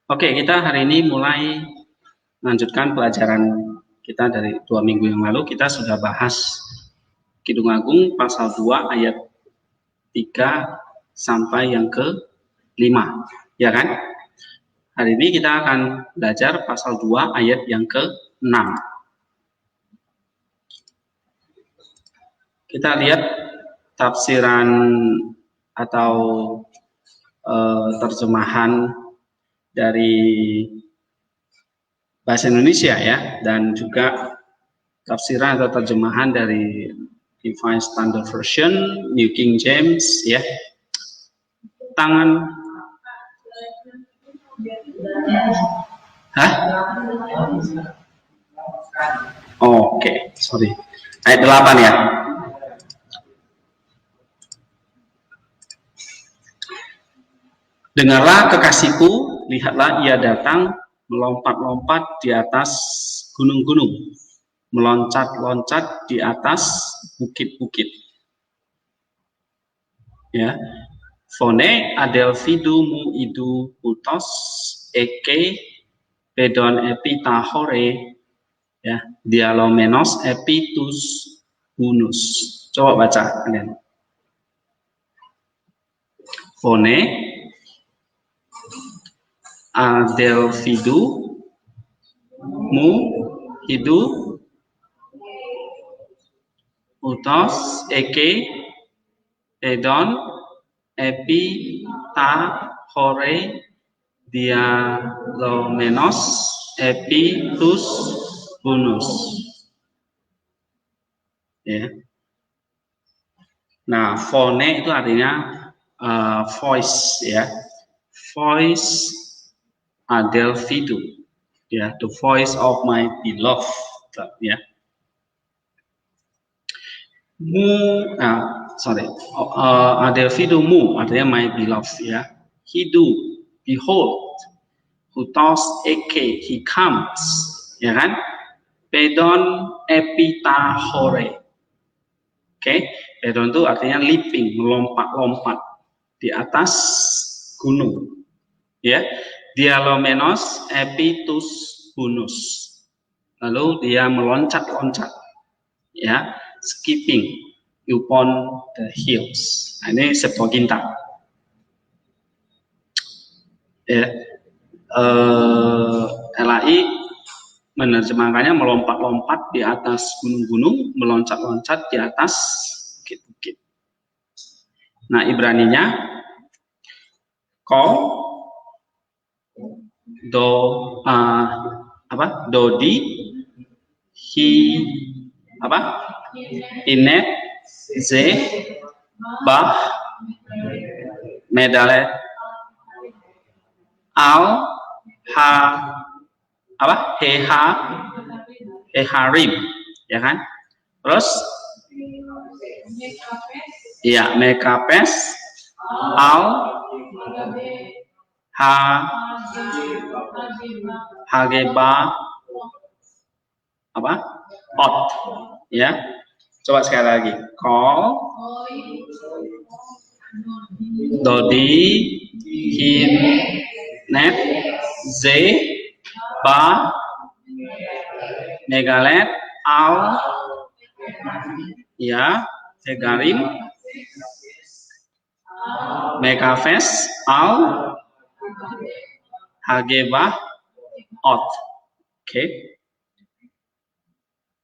Oke, kita hari ini mulai melanjutkan pelajaran kita dari 2 minggu yang lalu. Kita sudah bahas Kidung Agung pasal 2 ayat 3 sampai yang ke-5, ya kan? Hari ini kita akan belajar pasal 2 ayat yang ke-6. Kita lihat tafsiran atau terjemahan dari bahasa Indonesia ya, dan juga tafsiran atau terjemahan dari Divine Standard Version, New King James ya. Tangan Hah? Oke, sorry. Ayat 8 ya. Dengarlah kekasihku, lihatlah ia datang melompat-lompat di atas gunung-gunung, meloncat-loncat di atas bukit-bukit. Ya. Phone adelphidu mu idu putos eke pedon epitahore ya dialomenos epitus bunus. Coba baca kalian. Phone adelphidu mu idu putos eke pedon epitahore dialomenos epitus bunus. Ya. Nah, phone itu artinya voice ya. Voice adelphidu. Ya, the voice of my beloved ya. Adelphidu mu artinya my beloved ya. Hidu, behold. Hutos eke, he comes, ya kan? Pedon epitahore. Oke, pedon itu artinya leaping, melompat-lompat di atas gunung. Ya, dialomenos epitus bunus. Lalu dia meloncat-loncat, ya, skipping upon the hills. Nah, ini Septuaginta. Ya. LAI menerjemahkannya melompat-lompat di atas gunung-gunung, meloncat-loncat di atas bukit-bukit. Nah, Ibraninya kol dodi hi inet ze bah medalet al heharim, ya kan? Terus ya mekapes al hageba ot, ya. Coba sekali lagi. Kol dodi hin net ze ba megalet al ya hegarim megafes al hageba ot. Oke.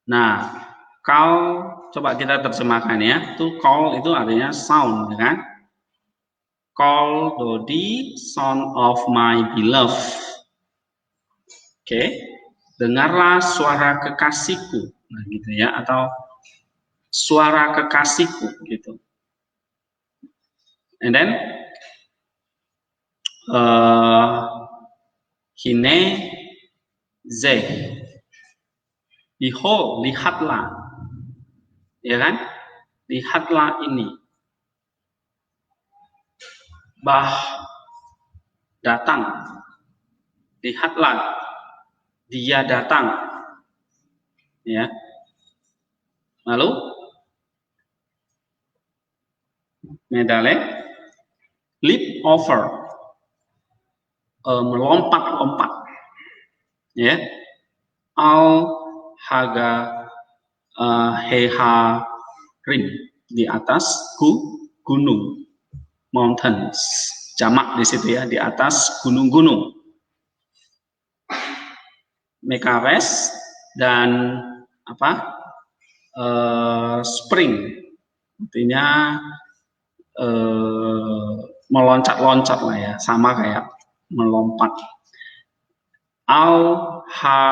Nah, call coba kita terjemahkan ya. Itu call itu artinya sound, kan? Call dodi, son of my beloved. Oke. Dengarlah suara kekasihku. Nah, gitu ya, atau suara kekasihku gitu. And then hine ze. Behold, lihatlah, ya kan? Lihatlah ini. Bah, datang. Lihatlah, dia datang. Ya. Lalu, medale, leap over. melompat-lompat, ya. Al haga heha rim, di atas gunung, mountains, jamak di situ ya, di atas gunung-gunung. Mekawes dan apa? Spring, artinya meloncat-loncat lah ya, sama kayak melompat. Al ha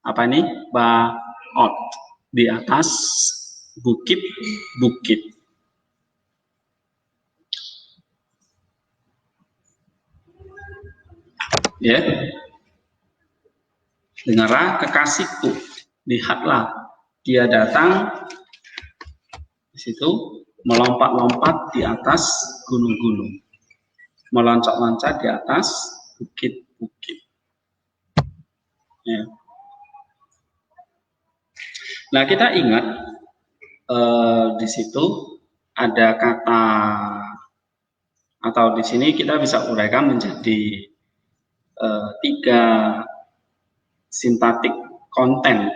apa ini? Baot, di atas bukit-bukit. Ya. Dengarlah kekasihku, lihatlah dia datang di situ, melompat-lompat di atas gunung-gunung, meloncat-loncat di atas bukit-bukit. Ya. Nah, kita ingat di situ ada kata, atau di sini kita bisa uraikan menjadi 3 sintaktik konten,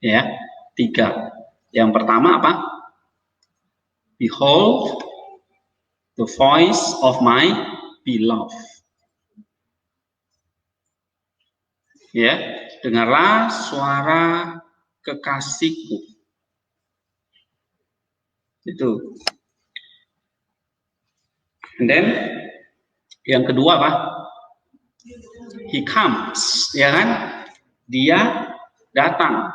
ya, 3. Yang pertama apa? Behold the voice of my beloved. Ya, dengarlah suara kekasihku. Itu. And then yang kedua apa? He comes, ya kan? Dia datang.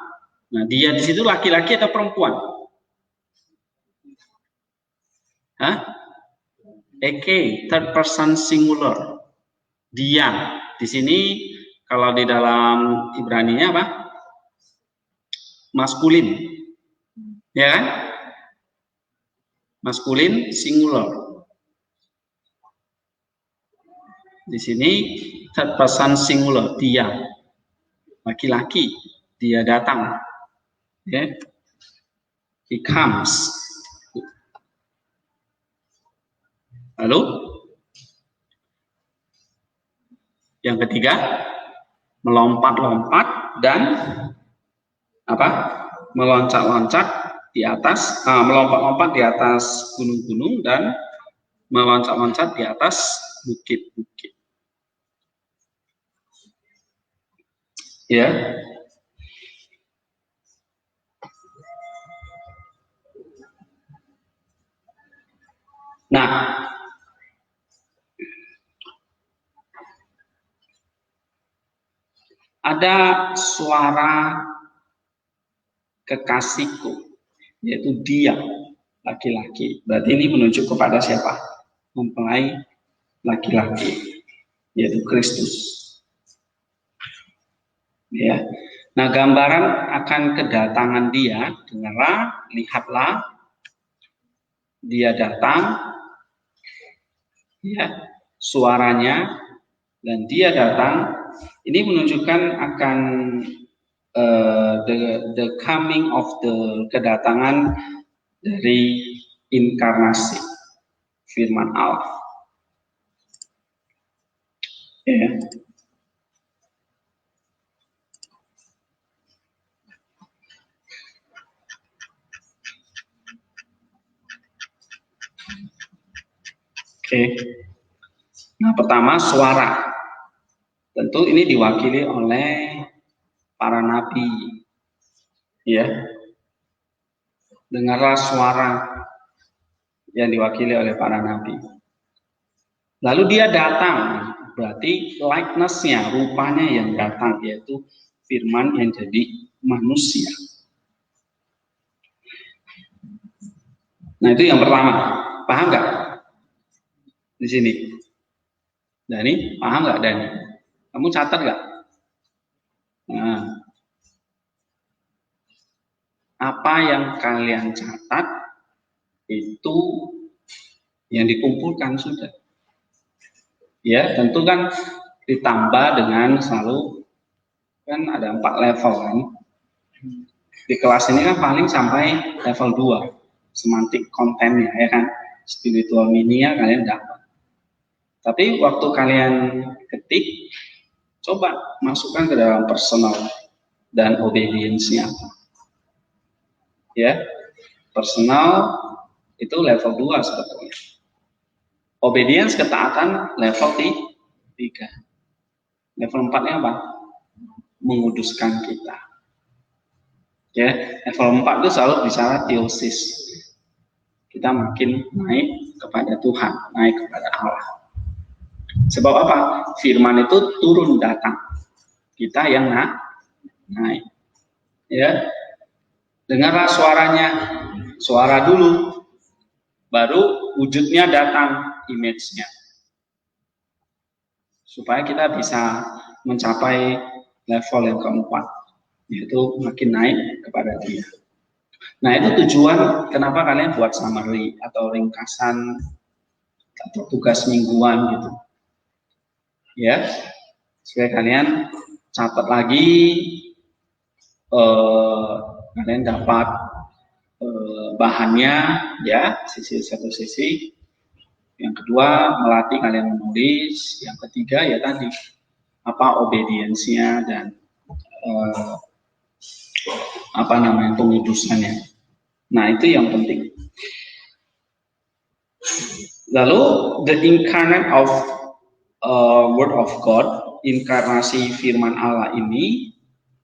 Nah, dia di situ laki-laki atau perempuan? Hah? Eke, third person singular. Dia. Di sini kalau di dalam Ibrani-nya apa? Maskulin. Ya kan? Maskulin singular. Di sini third person singular, dia. Laki-laki, dia datang. Ya. He comes. Lalu yang ketiga, melompat-lompat dan apa? Meloncat-loncat di atas, melompat-lompat di atas gunung-gunung dan meloncat-loncat di atas bukit-bukit. Ya. Nah, ada suara kekasihku, yaitu dia, laki-laki. Berarti ini menunjuk kepada siapa? Mempelai laki-laki, yaitu Kristus. Ya. Nah, gambaran akan kedatangan dia, dengarlah, lihatlah, dia datang, ya, suaranya, dan dia datang. Ini menunjukkan akan the coming of the kedatangan dari inkarnasi firman Allah. Ya. Oke. Nah, pertama suara. Tentu ini diwakili oleh para nabi. Ya. Dengarlah suara yang diwakili oleh para nabi. Lalu dia datang, berarti likeness-nya, rupanya yang datang, yaitu firman yang jadi manusia. Nah, itu yang pertama. Paham nggak? Di sini. Dani, paham nggak Dani? Kamu catat nggak? Nah, apa yang kalian catat itu yang dikumpulkan sudah. Ya, tentu kan ditambah dengan selalu kan ada 4 level kan. Di kelas ini kan paling sampai level 2, semantik kontennya ya kan. Spiritual minia kalian dapat. Tapi waktu kalian ketik, coba masukkan ke dalam personal dan obedience-nya. Ya, personal itu level 2 sebetulnya. Obedience, ketaatan, level 3. Level 4-nya apa? Menguduskan kita. Ya, level 4 itu selalu bicara teosis. Kita makin naik kepada Tuhan, naik kepada Allah. Sebab apa? Firman itu turun datang. Kita yang naik. Ya. Dengarlah suaranya. Suara dulu. Baru wujudnya datang, image-nya. Supaya kita bisa mencapai level yang keempat, yaitu makin naik kepada Dia. Nah, itu tujuan kenapa kalian buat summary atau ringkasan atau tugas mingguan gitu. Ya, supaya kalian catat lagi, kalian dapat bahannya, ya, satu sisi. Yang kedua, melatih kalian menulis. Yang ketiga, ya tadi, apa obedience-nya dan pengudusannya. Nah, itu yang penting. Lalu, the incarnate of Word of God, inkarnasi firman Allah ini,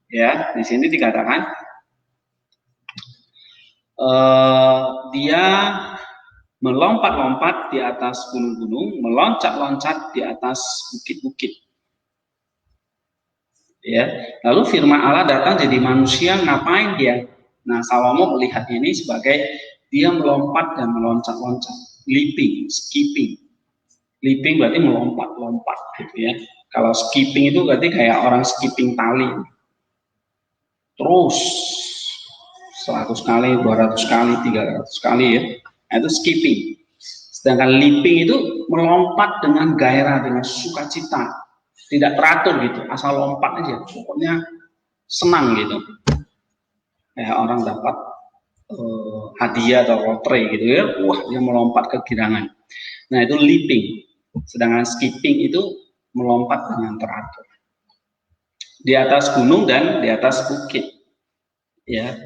ya, di sini dikatakan dia melompat-lompat di atas gunung-gunung, meloncat-loncat di atas bukit-bukit. Ya, lalu firman Allah datang jadi manusia, ngapain dia? Nah, Salomo melihat ini sebagai dia melompat dan meloncat-loncat, leaping, skipping. Leaping berarti melompat-lompat gitu ya. Kalau skipping itu berarti kayak orang skipping tali. Terus 100 kali, 200 kali, 300 kali ya. Nah, itu skipping. Sedangkan leaping itu melompat dengan gairah, dengan sukacita. Tidak teratur gitu, asal lompat aja. Pokoknya senang gitu. Kayak orang dapat hadiah atau lotre gitu ya. Wah, dia melompat kegirangan. Nah, itu leaping. Sedangkan skipping itu melompat dengan teratur. Di atas gunung dan di atas bukit. Ya.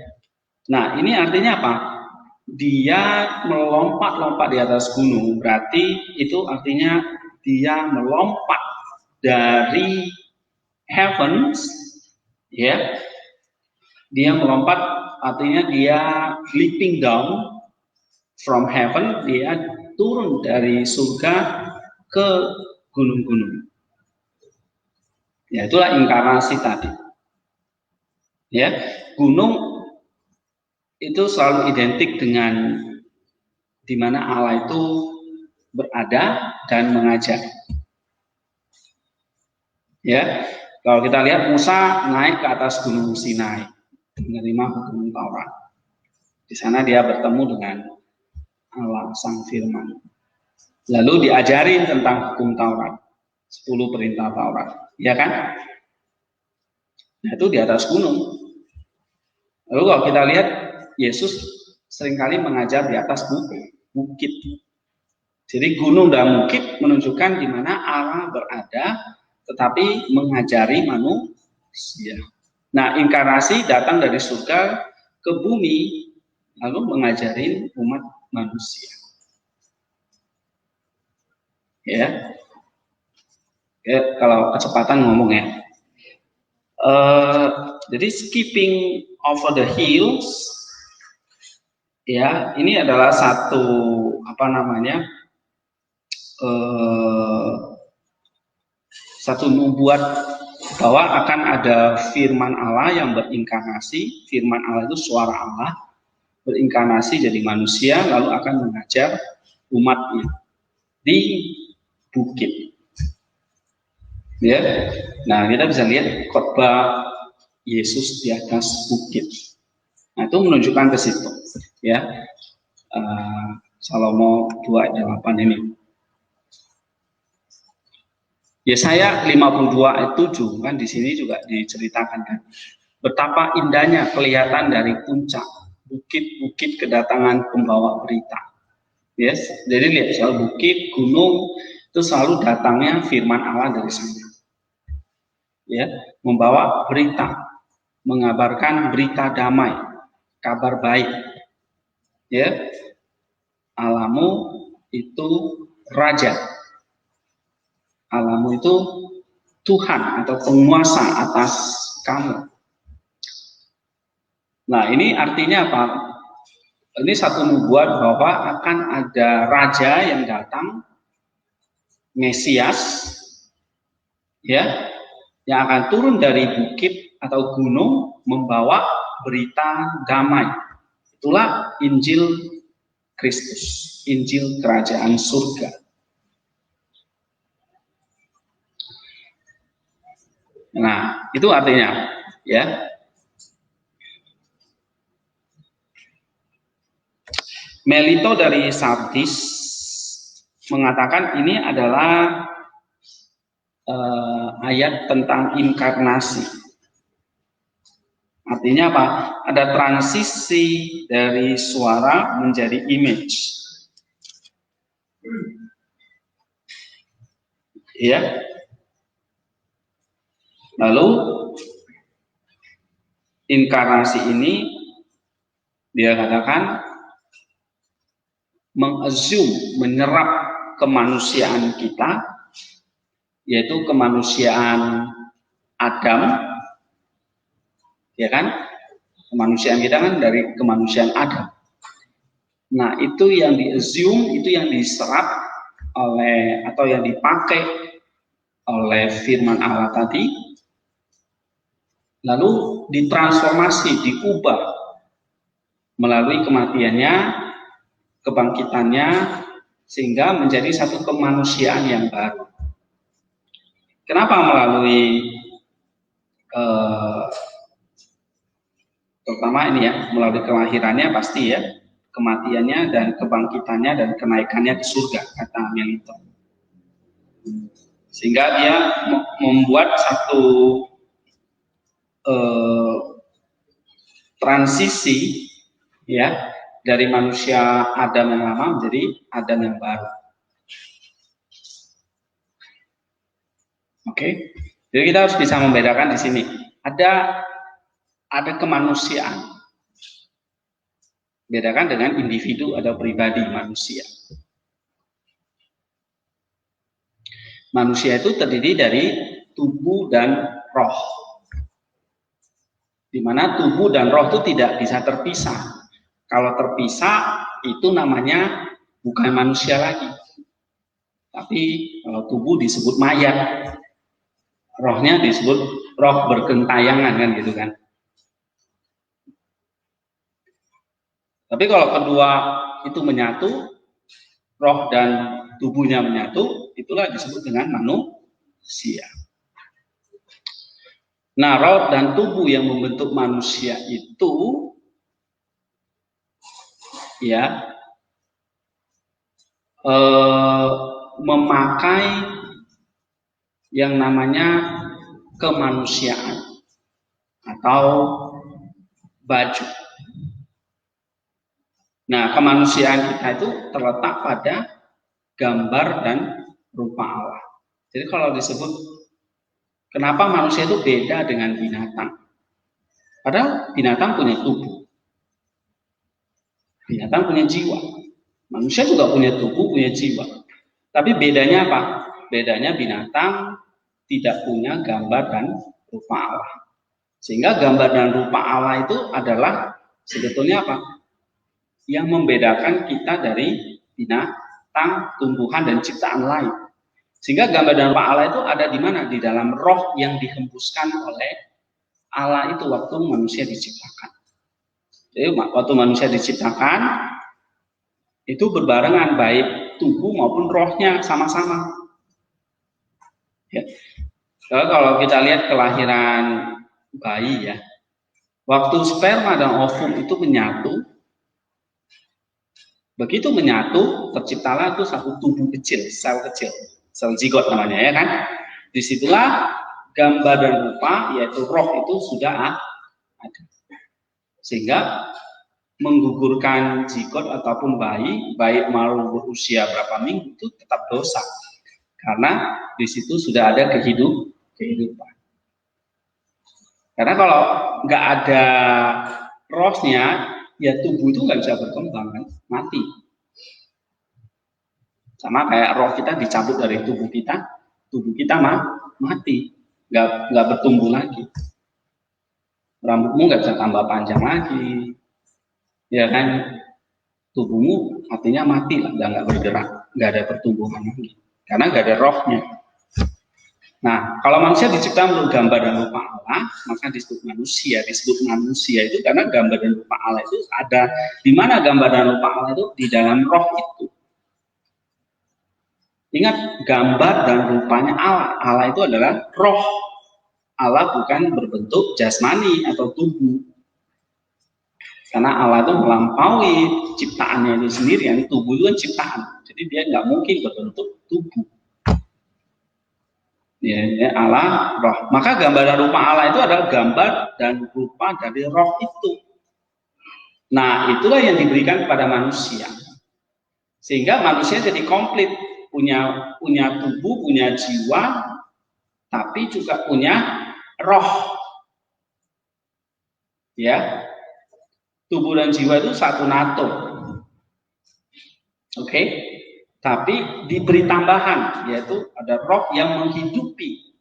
Nah, ini artinya apa? Dia melompat-lompat di atas gunung, berarti itu artinya dia melompat dari heavens, ya. Dia melompat artinya dia leaping down from heaven, dia turun dari surga ke gunung-gunung. Ya, itulah inkarnasi tadi. Ya, gunung itu selalu identik dengan di mana Allah itu berada dan mengajar. Ya, kalau kita lihat Musa naik ke atas gunung Sinai menerima hukum Taurat. Di sana dia bertemu dengan Allah Sang Firman. Lalu diajarin tentang hukum Taurat, 10 perintah Taurat, ya kan? Nah, itu di atas gunung. Lalu kalau kita lihat Yesus seringkali mengajar di atas bukit. Jadi gunung dan bukit menunjukkan di mana Allah berada, tetapi mengajari manusia. Nah, inkarnasi datang dari surga ke bumi, lalu mengajari umat manusia. Ya, kalau kecepatan ngomong ya. Jadi skipping over the hills, ya, ini adalah satu satu membuat bahwa akan ada firman Allah yang berinkarnasi. Firman Allah itu suara Allah berinkarnasi jadi manusia, lalu akan mengajar umatnya di bukit. Ya, nah kita bisa lihat khotbah Yesus di atas bukit. Nah, itu menunjukkan ke situ. Ya, Salomo 2 ayat 8 ini. Yesaya 52 ayat 7 kan di sini juga diceritakan kan. Betapa indahnya kelihatan dari puncak bukit-bukit kedatangan pembawa berita. Yes, jadi lihat soal bukit, gunung, itu selalu datangnya firman Allah dari sana. Ya, membawa berita, mengabarkan berita damai, kabar baik. Ya, Allahmu itu raja. Allahmu itu Tuhan atau penguasa atas kamu. Nah, ini artinya apa? Ini satu nubuat bahwa akan ada raja yang datang, Mesias, ya, yang akan turun dari bukit atau gunung membawa berita damai. Itulah Injil Kristus, Injil Kerajaan Surga. Nah, itu artinya, ya. Melito dari Sardis mengatakan ini adalah ayat tentang inkarnasi. Artinya apa? Ada transisi dari suara menjadi image. Ya. Lalu inkarnasi ini dia katakan mengassume, menyerap kemanusiaan kita, yaitu kemanusiaan Adam, ya kan? Kemanusiaan kita kan dari kemanusiaan Adam. Nah, itu yang di-assume, itu yang diserap oleh atau yang dipakai oleh firman Allah tadi, lalu ditransformasi, diubah melalui kematiannya, kebangkitannya, sehingga menjadi satu kemanusiaan yang baru. Kenapa melalui terutama ini ya, melalui kelahirannya pasti ya, kematiannya dan kebangkitannya dan kenaikannya ke surga, kata Melito. Sehingga dia membuat satu transisi ya, dari manusia Adam yang lama menjadi Adam yang baru. Oke, jadi kita harus bisa membedakan di sini. Ada kemanusiaan, bedakan dengan individu atau pribadi manusia. Manusia itu terdiri dari tubuh dan roh, di mana tubuh dan roh itu tidak bisa terpisah. Kalau terpisah itu namanya bukan manusia lagi, tapi kalau tubuh disebut mayat, rohnya disebut roh bergentayangan, kan gitu kan. Tapi kalau kedua itu menyatu, roh dan tubuhnya menyatu, itulah disebut dengan manusia. Nah, roh dan tubuh yang membentuk manusia itu ya memakai yang namanya kemanusiaan atau baju. Nah, kemanusiaan kita itu terletak pada gambar dan rupa Allah. Jadi kalau disebut kenapa manusia itu beda dengan binatang? Padahal binatang punya tubuh, binatang punya jiwa, manusia juga punya tubuh, punya jiwa. Tapi bedanya apa? Bedanya binatang tidak punya gambar dan rupa Allah. Sehingga gambar dan rupa Allah itu adalah sebetulnya apa? Yang membedakan kita dari binatang, tumbuhan, dan ciptaan lain. Sehingga gambar dan rupa Allah itu ada di mana? Di dalam roh yang dihembuskan oleh Allah itu waktu manusia diciptakan. Jadi waktu manusia diciptakan itu berbarengan baik tubuh maupun rohnya sama-sama. Ya. Kalau kita lihat kelahiran bayi ya, waktu sperma dan ovum itu menyatu, begitu menyatu terciptalah itu satu tubuh kecil, sel zigot namanya ya kan. Disitulah gambar dan rupa yaitu roh itu sudah ada, sehingga menggugurkan zigot ataupun bayi baik mau berusia berapa minggu itu tetap dosa. karena di situ sudah ada kehidupan. Karena kalau nggak ada rohnya, ya tubuh itu nggak bisa berkembang, kan? Mati. Sama kayak roh kita dicabut dari tubuh kita mati, nggak bertumbuh lagi. Rambutmu nggak bisa tambah panjang lagi, ya kan? Tubuhmu artinya mati lah, nggak bergerak, nggak ada pertumbuhan lagi, karena nggak ada rohnya. Nah, kalau manusia dicipta menurut gambar dan rupa Allah, maka disebut manusia. Disebut manusia itu karena gambar dan rupa Allah itu ada. Di mana gambar dan rupa Allah itu? Di dalam roh itu. Ingat, gambar dan rupanya Allah. Allah itu adalah roh. Allah bukan berbentuk jasmani atau tubuh. Karena Allah itu melampaui ciptaannya itu sendiri. Yang tubuh itu kan ciptaan. Jadi dia nggak mungkin berbentuk tubuh. Ya, Allah roh. Maka gambar dan rupa Allah itu adalah gambar dan rupa dari roh itu. Nah, itulah yang diberikan kepada manusia. Sehingga manusia jadi komplit, punya tubuh, punya jiwa, tapi juga punya roh. Ya. Tubuh dan jiwa itu satu nato. Oke? Tapi diberi tambahan, yaitu ada roh yang menghidupi,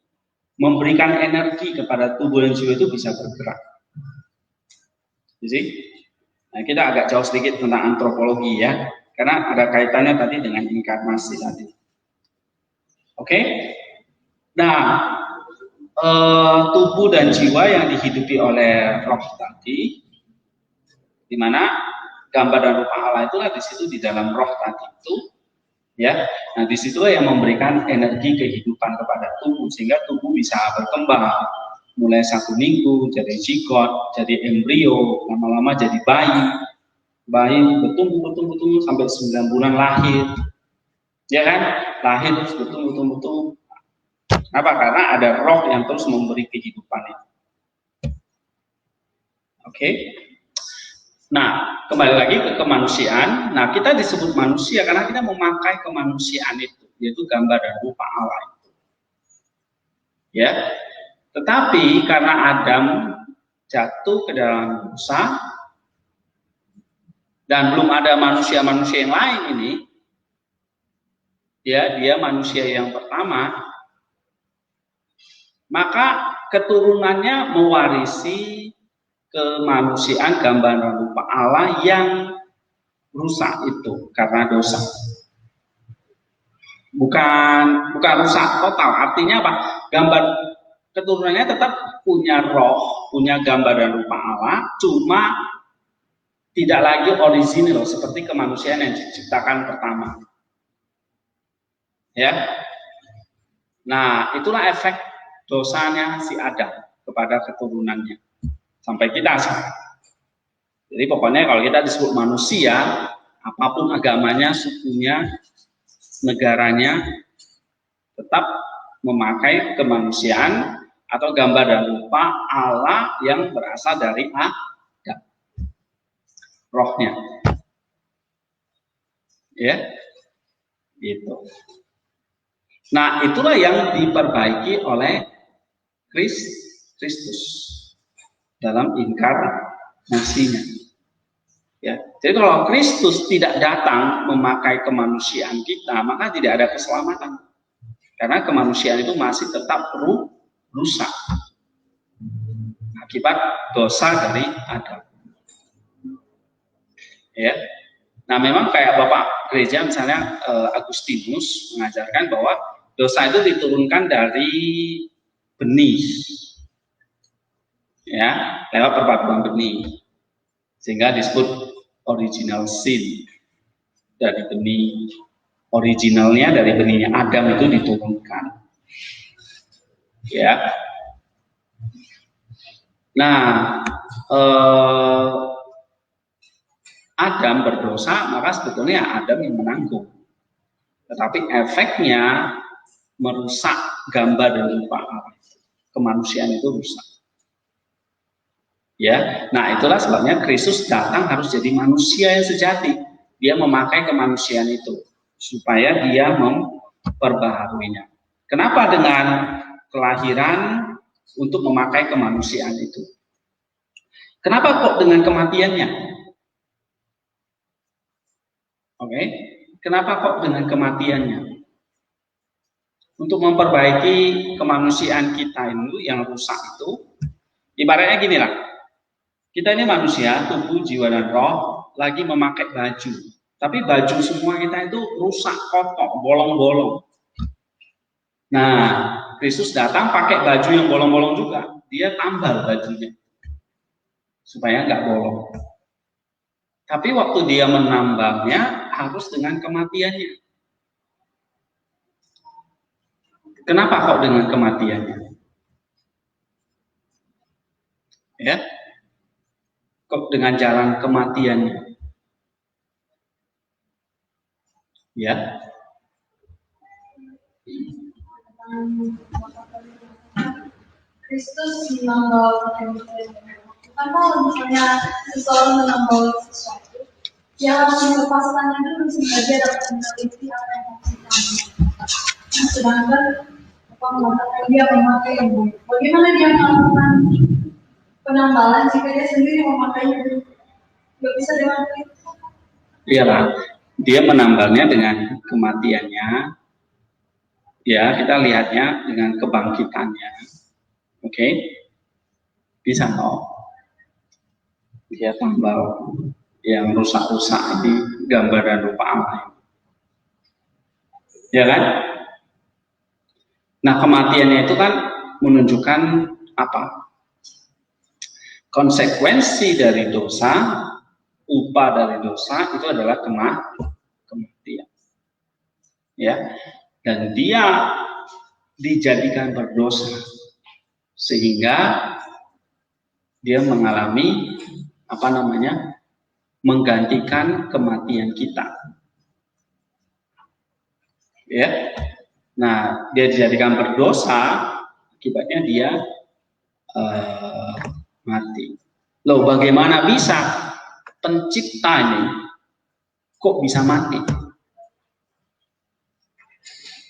memberikan energi kepada tubuh dan jiwa itu bisa bergerak. Jadi, nah kita agak jauh sedikit tentang antropologi ya, karena ada kaitannya tadi dengan inkarnasi tadi. Oke? Nah, tubuh dan jiwa yang dihidupi oleh roh tadi, di mana gambar dan rupa Allah itulah di situ di dalam roh tadi itu. Ya, nah disitulah yang memberikan energi kehidupan kepada tubuh sehingga tubuh bisa berkembang mulai 1 minggu jadi zigot, jadi embrio, lama-lama jadi bayi bertumbuh sampai 9 bulan lahir, ya kan, lahir terus bertumbuh. Apa? Karena ada roh yang terus memberi kehidupan itu. Oke. Nah, kembali lagi ke kemanusiaan. Nah, kita disebut manusia karena kita memakai kemanusiaan itu, yaitu gambar dan rupa Allah itu. Ya, tetapi karena Adam jatuh ke dalam dosa dan belum ada manusia-manusia yang lain ini, ya, dia manusia yang pertama, maka keturunannya mewarisi kemanusiaan gambar dan rupa Allah yang rusak itu karena dosa. Bukan rusak total, artinya apa? Gambar keturunannya tetap punya roh, punya gambar dan rupa Allah, cuma tidak lagi orisinil seperti kemanusiaan yang diciptakan pertama. Ya. Nah, itulah efek dosanya si Adam kepada keturunannya. Sampai kita sekarang. Jadi pokoknya kalau kita disebut manusia, apapun agamanya, sukunya, negaranya, tetap memakai kemanusiaan atau gambar dan rupa Allah yang berasal dari Adam, rohnya. Ya, gitu. Nah, itulah yang diperbaiki oleh Kristus dalam inkarnasinya. Ya, jadi kalau Kristus tidak datang memakai kemanusiaan kita, maka tidak ada keselamatan. Karena kemanusiaan itu masih tetap rusak akibat dosa dari Adam. Ya. Nah, memang kayak Bapak Gereja misalnya Agustinus mengajarkan bahwa dosa itu diturunkan dari benih. Ya, lewat perpaduan benih, sehingga disebut original sin. Dari benih originalnya, dari benihnya Adam itu diturunkan. Ya. Nah, Adam berdosa, maka sebetulnya Adam yang menanggung. Tetapi efeknya merusak gambar dan rupa Allah. Kemanusiaan itu rusak. Ya, nah itulah sebabnya Kristus datang harus jadi manusia yang sejati. Dia memakai kemanusiaan itu supaya dia memperbaharuinya. Kenapa dengan kelahiran untuk memakai kemanusiaan itu? Kenapa kok dengan kematiannya? Oke, kenapa kok dengan kematiannya? Untuk memperbaiki kemanusiaan kita ini yang rusak itu, ibaratnya gini lah, kita ini manusia, tubuh, jiwa, dan roh, lagi memakai baju. Tapi baju semua kita itu rusak, kotor, bolong-bolong. Nah, Kristus datang pakai baju yang bolong-bolong juga. Dia tambal bajunya supaya nggak bolong. Tapi waktu dia menambalnya harus dengan kematiannya. Kenapa kok dengan kematiannya? Ya, kok dengan jalan kematiannya? Ya. Kristus menambal karena kalau misalnya seseorang menambal sesuatu, yang melepaskannya dulu sehingga dia dapat meneliti apa yang harus ditambah. Sedangkan apa mengatakan dia memakai yang baik. Bagaimana dia melakukan penambalan jika dia sendiri memakainya dulu? Tidak bisa dimakai. Iyalah, dia menambalnya dengan kematiannya. Ya, kita lihatnya dengan kebangkitannya. Oke, bisa toh? Dia tambal yang rusak-rusak ini gambar dan rupa Allah. Ya kan? Nah, kematiannya itu kan menunjukkan apa? Konsekuensi dari dosa, upah dari dosa itu adalah kematian. Ya, dan dia dijadikan berdosa sehingga dia mengalami menggantikan kematian kita. Ya. Nah, dia dijadikan berdosa, akibatnya dia mati. Loh, bagaimana bisa pencipta ini kok bisa mati?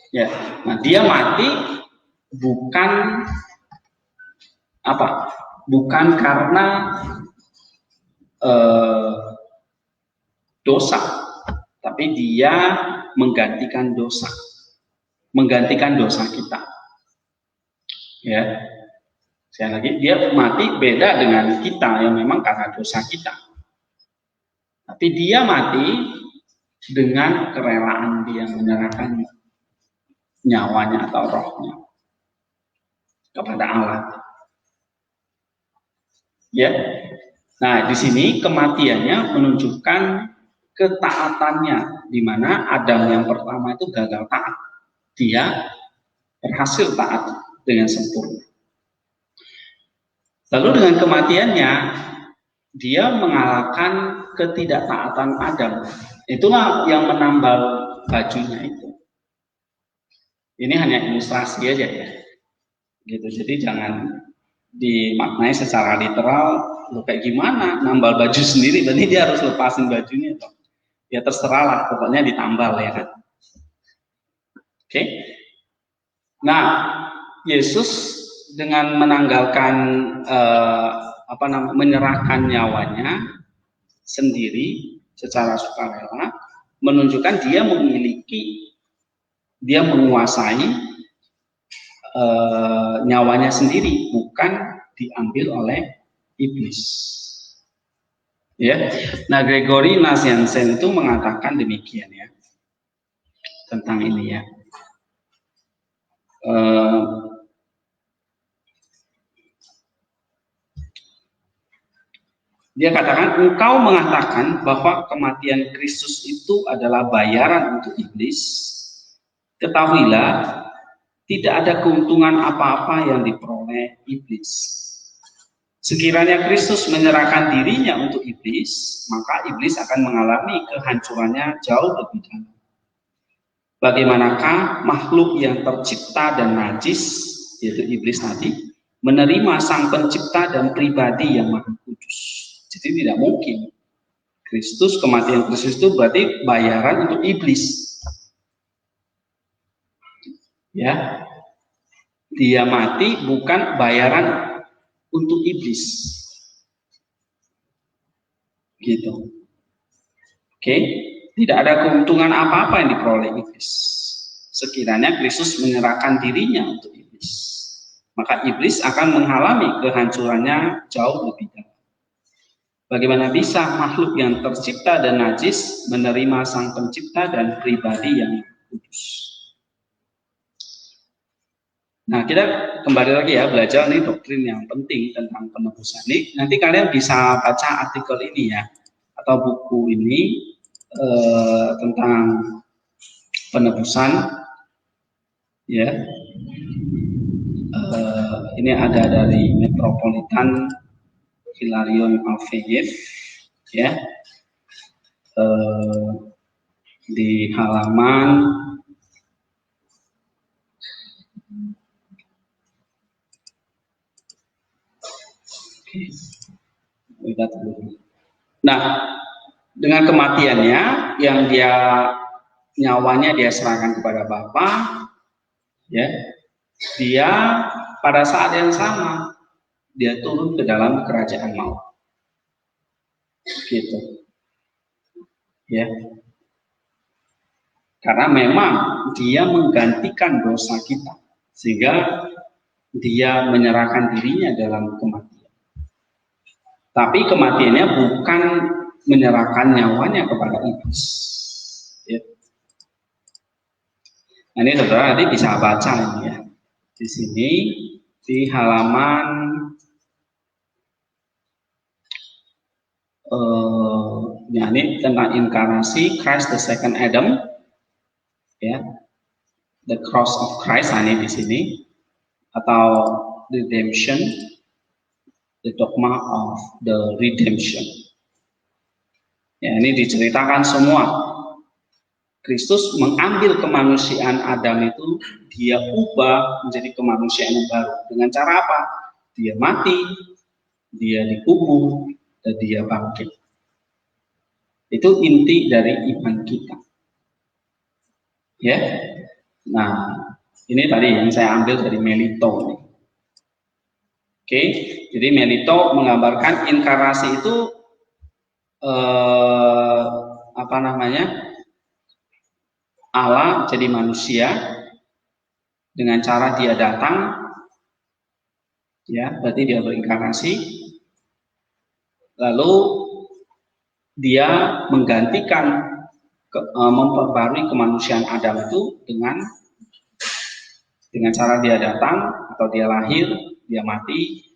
Ya, nah dia mati bukan apa? Bukan karena dosa, tapi dia menggantikan dosa kita. Ya, sekali lagi dia mati beda dengan kita yang memang karena dosa kita. Tapi dia mati dengan kerelaan dia menyerahkan nyawanya atau rohnya kepada Allah. Ya. Nah, di sini kematiannya menunjukkan ketaatannya, di mana Adam yang pertama itu gagal taat. Dia berhasil taat dengan sempurna. Lalu dengan kematiannya, dia mengalahkan ketidaktaatan Adam. Itulah yang menambal bajunya itu. Ini hanya ilustrasi aja ya. Gitu. Jadi jangan dimaknai secara literal, lo kayak gimana nambal baju sendiri, berarti dia harus lepasin bajunya toh. Ya terserah lah, pokoknya ditambal ya kan. Oke. Nah, Yesus dengan menanggalkan menyerahkan nyawanya sendiri secara sukarela menunjukkan dia menguasai nyawanya sendiri, bukan diambil oleh iblis. Ya, nah Gregory Nazianzen itu mengatakan demikian ya tentang ini ya. Dia katakan, engkau mengatakan bahwa kematian Kristus itu adalah bayaran untuk iblis. Ketahuilah, tidak ada keuntungan apa-apa yang diperoleh iblis. Sekiranya Kristus menyerahkan dirinya untuk iblis, maka iblis akan mengalami kehancurannya jauh lebih dalam. Bagaimanakah makhluk yang tercipta dan najis, yaitu iblis tadi, menerima sang pencipta dan pribadi yang maha kudus? Jadi tidak mungkin. Kematian Kristus itu berarti bayaran untuk iblis. Ya, dia mati bukan bayaran untuk iblis, gitu. Oke, tidak ada keuntungan apa-apa yang diperoleh iblis. Sekiranya Kristus menyerahkan dirinya untuk iblis, maka iblis akan menghalangi kehancurannya jauh lebih dalam. Bagaimana bisa makhluk yang tercipta dan najis menerima Sang Pencipta dan pribadi yang kudus? Nah, kita kembali lagi ya, belajar nih doktrin yang penting tentang penebusan ini. Nanti kalian bisa baca artikel ini ya, atau buku ini tentang penebusan ya. Ini ada dari Metropolitan Hilarion Alfeyev ya, di halaman nah, dengan kematiannya yang nyawanya dia serahkan kepada Bapa, ya, dia pada saat yang sama dia turun ke dalam kerajaan maut, gitu, ya, karena memang dia menggantikan dosa kita sehingga dia menyerahkan dirinya dalam kematian. Tapi kematiannya bukan menyerahkan nyawanya kepada iblis. Ya. Nah, ini saudara nanti bisa baca ini ya. Di sini di halaman ini tentang inkarnasi Christ the second Adam, ya, the cross of Christ ini di sini, atau redemption, the dogma of the redemption. Ya, ini diceritakan semua. Kristus mengambil kemanusiaan Adam itu, dia ubah menjadi kemanusiaan yang baru. Dengan cara apa? Dia mati, dia dikubur, dan dia bangkit. Itu inti dari iman kita. Ya. Nah, ini tadi yang saya ambil dari Melito. Oke, jadi Melito menggambarkan inkarnasi itu Allah jadi manusia dengan cara dia datang, ya, berarti dia berinkarnasi, lalu dia menggantikan, memperbarui kemanusiaan Adam itu dengan cara dia datang atau dia lahir, dia mati,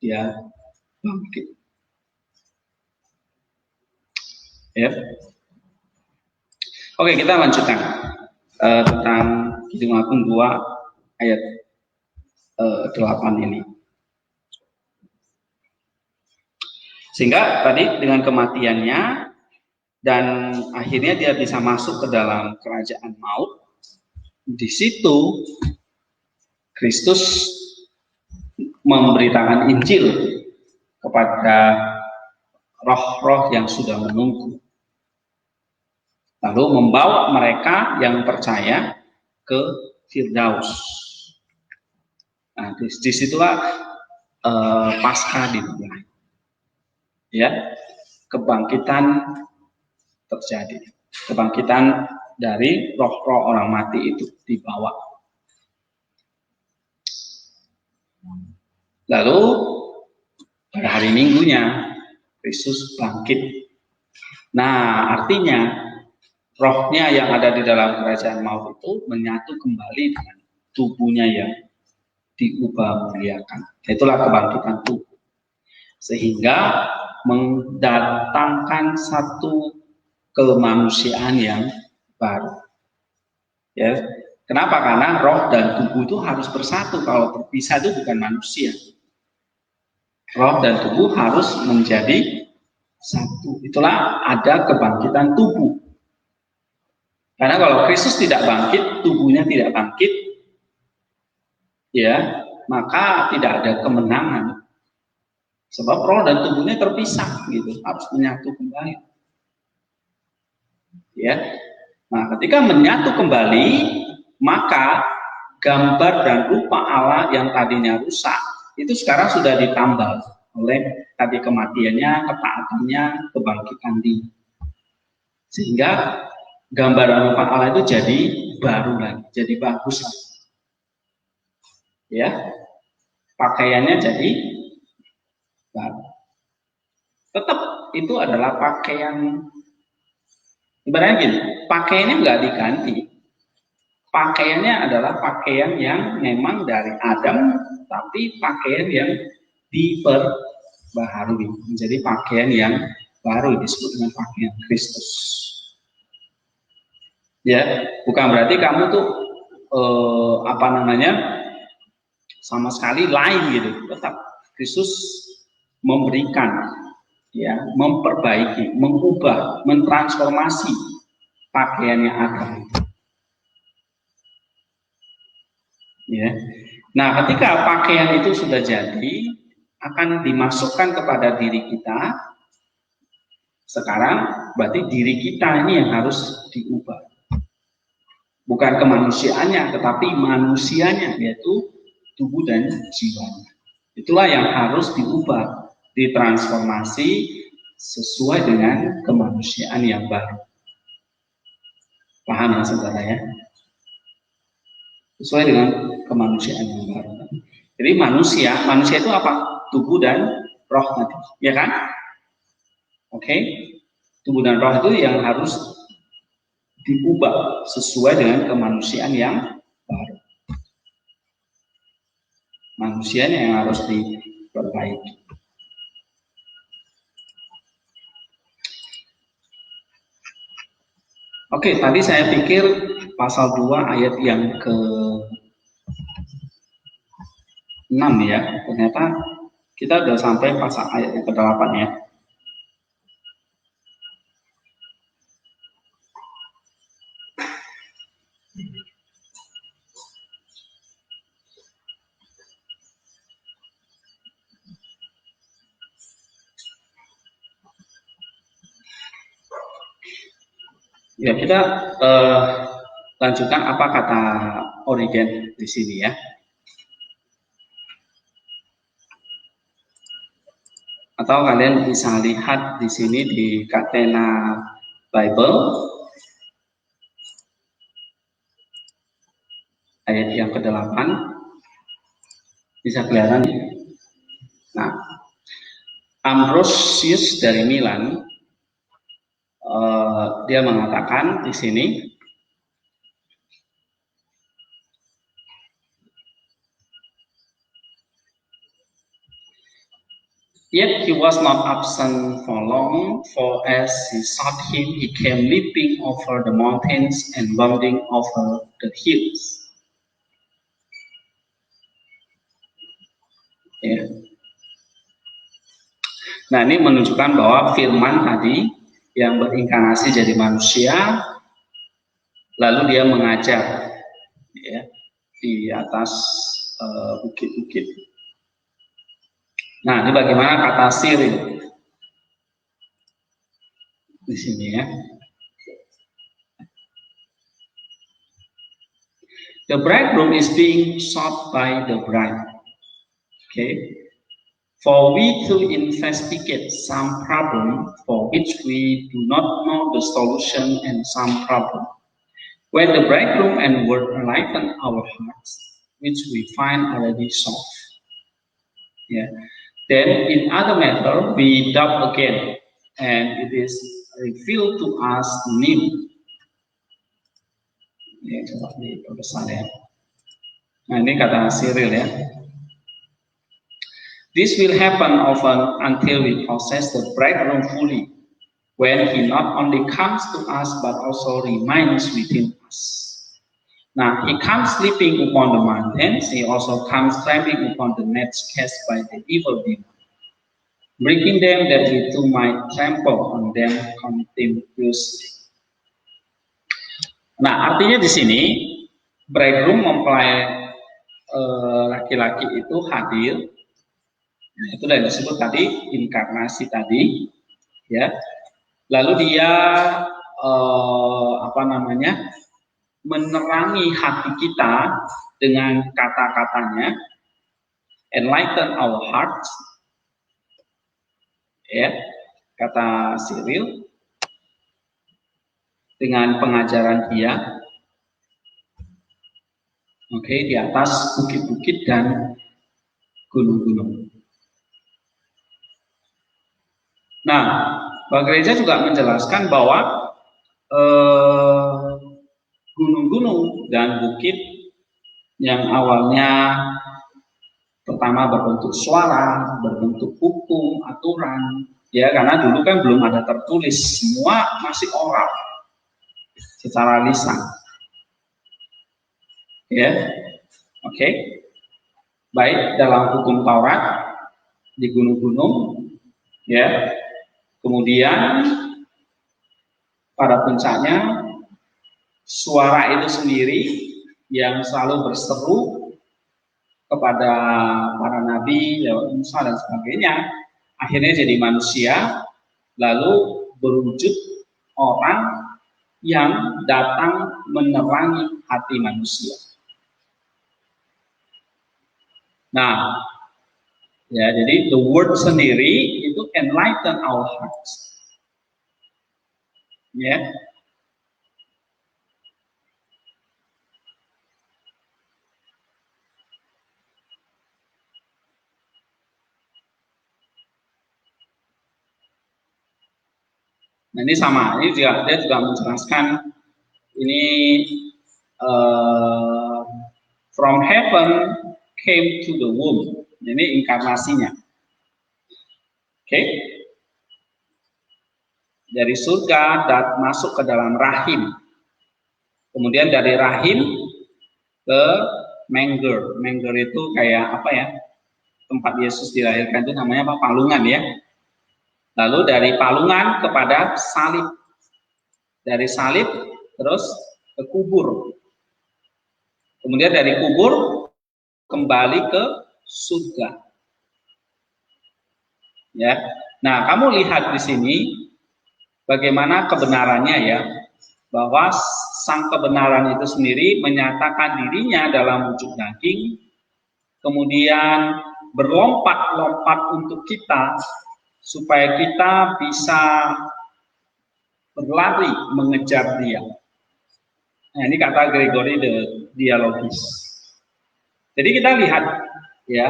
dia bangkit. Ya. Oke, kita lanjutkan tentang Kidung Agung 2 ayat 8 ini. Sehingga tadi dengan kematiannya dan akhirnya dia bisa masuk ke dalam kerajaan maut. Di situ Kristus memberitakan Injil kepada roh-roh yang sudah menunggu, lalu membawa mereka yang percaya ke Firdaus. Nah, disitulah Paskah dimulai, ya, kebangkitan terjadi, kebangkitan dari roh-roh orang mati itu dibawa. Lalu pada hari Minggunya Kristus bangkit. Nah, artinya rohnya yang ada di dalam kerajaan maut itu menyatu kembali dengan tubuhnya yang diubah muliakan. Itulah kebangkitan tubuh. Sehingga mendatangkan satu kemanusiaan yang baru. Ya. Kenapa? Karena roh dan tubuh itu harus bersatu. Kalau terpisah itu bukan manusia. Roh dan tubuh harus menjadi satu. Itulah ada kebangkitan tubuh. Karena kalau Kristus tidak bangkit, tubuhnya tidak bangkit, ya, maka tidak ada kemenangan. Sebab roh dan tubuhnya terpisah, gitu, harus menyatu kembali. Ya, nah, ketika menyatu kembali, maka gambar dan rupa Allah yang tadinya rusak itu sekarang sudah ditambal oleh tadi kematiannya, ketaatannya, kebangkitan dini. Sehingga gambar dan rupa Allah itu jadi baru lagi, jadi bagus lagi. Ya, pakaiannya jadi baru. Tetap itu adalah pakaian, ibaratnya gini, pakaiannya nggak diganti. Pakaiannya adalah pakaian yang memang dari Adam, tapi pakaian yang diperbaharui menjadi pakaian yang baru, disebut dengan pakaian Kristus. Ya, bukan berarti kamu tuh sama sekali lain gitu. Tetap Kristus memberikan, ya, memperbaiki, mengubah, mentransformasi pakaiannya Adam. Ya. Nah, ketika pakaian itu sudah jadi, akan dimasukkan kepada diri kita. Sekarang berarti diri kita ini yang harus diubah. Bukan kemanusiaannya, tetapi manusianya, yaitu tubuh dan jiwanya. Itulah yang harus diubah, ditransformasi sesuai dengan kemanusiaan yang baru. Paham ya saudara ya? Sesuai dengan kemanusiaan yang baru. Jadi manusia itu apa? Tubuh dan roh nanti, ya kan? Oke, tubuh dan roh itu yang harus diubah sesuai dengan kemanusiaan yang baru. Manusianya yang harus diperbaiki. Oke, tadi saya pikir pasal 2 ayat yang ke-6 ya. Ternyata kita sudah sampai pasal ayat yang ke-8 ya. Ya, kita lanjutkan apa kata Origen di sini ya. Atau kalian bisa lihat di sini di Catena Bible ayat yang ke-8 bisa kelihatan. Nah, Ambrosius dari Milan dia mengatakan di sini, yet he was not absent for long, for as he sought him, he came leaping over the mountains and bounding over the hills. Ya. Nah, ini menunjukkan bahwa firman tadi yang berinkarnasi jadi manusia, lalu dia mengajar ya, di atas bukit-bukit. Nah, ini bagaimana kata Cyril di sini ya. The bridegroom is being sought by the bride. Okay. For we to investigate some problem for which we do not know the solution and some problem. When the bridegroom and word enlighten our hearts, which we find already solved. Yeah. Then in other matter, we doubt again, and it is revealed to us new. Ya, coba diperbesar ya. Nah, ini kata Cyril ya. This will happen often until we possess the bridegroom fully, when he not only comes to us but also remains within us. Now, he comes sleeping upon the mountains, he also comes trampling upon the nets cast by the evil demon, breaking them that he too might trample on them contemptuously. Nah, artinya di sini bridegroom mempelai laki-laki itu hadir. Nah, itu yang disebut tadi inkarnasi tadi, ya. Lalu dia menerangi hati kita dengan kata-katanya, enlighten our hearts, ya, kata Cyril, dengan pengajaran dia, oke, di atas bukit-bukit dan gunung-gunung. Nah, Bapak Gereja juga menjelaskan bahwa gunung-gunung dan bukit yang awalnya pertama berbentuk suara, berbentuk hukum, aturan, ya, karena dulu kan belum ada tertulis, semua masih oral, secara lisan, ya, oke. Baik dalam hukum Taurat di gunung-gunung, ya, kemudian pada puncaknya suara itu sendiri yang selalu berseru kepada para nabi, ya, Musa dan sebagainya, akhirnya jadi manusia, lalu berwujud orang yang datang menerangi hati manusia. Nah, ya, jadi the word sendiri itu enlighten our hearts, ya. Nah, ini sama, ini dia juga menjelaskan ini from heaven came to the womb. Ini inkarnasinya. Oke. Dari surga dan masuk ke dalam rahim. Kemudian dari rahim ke manger. Manger itu kayak apa ya? Tempat Yesus dilahirkan itu namanya apa? Palungan, ya. Lalu dari palungan kepada salib. Dari salib terus ke kubur. Kemudian dari kubur kembali ke surga. Ya. Nah, kamu lihat di sini bagaimana kebenarannya, ya. Bahwa sang kebenaran itu sendiri menyatakan dirinya dalam wujud daging, kemudian berlompat-lompat untuk kita supaya kita bisa berlari mengejar dia. Nah, ini kata Gregory the Dialogis. Jadi kita lihat, ya,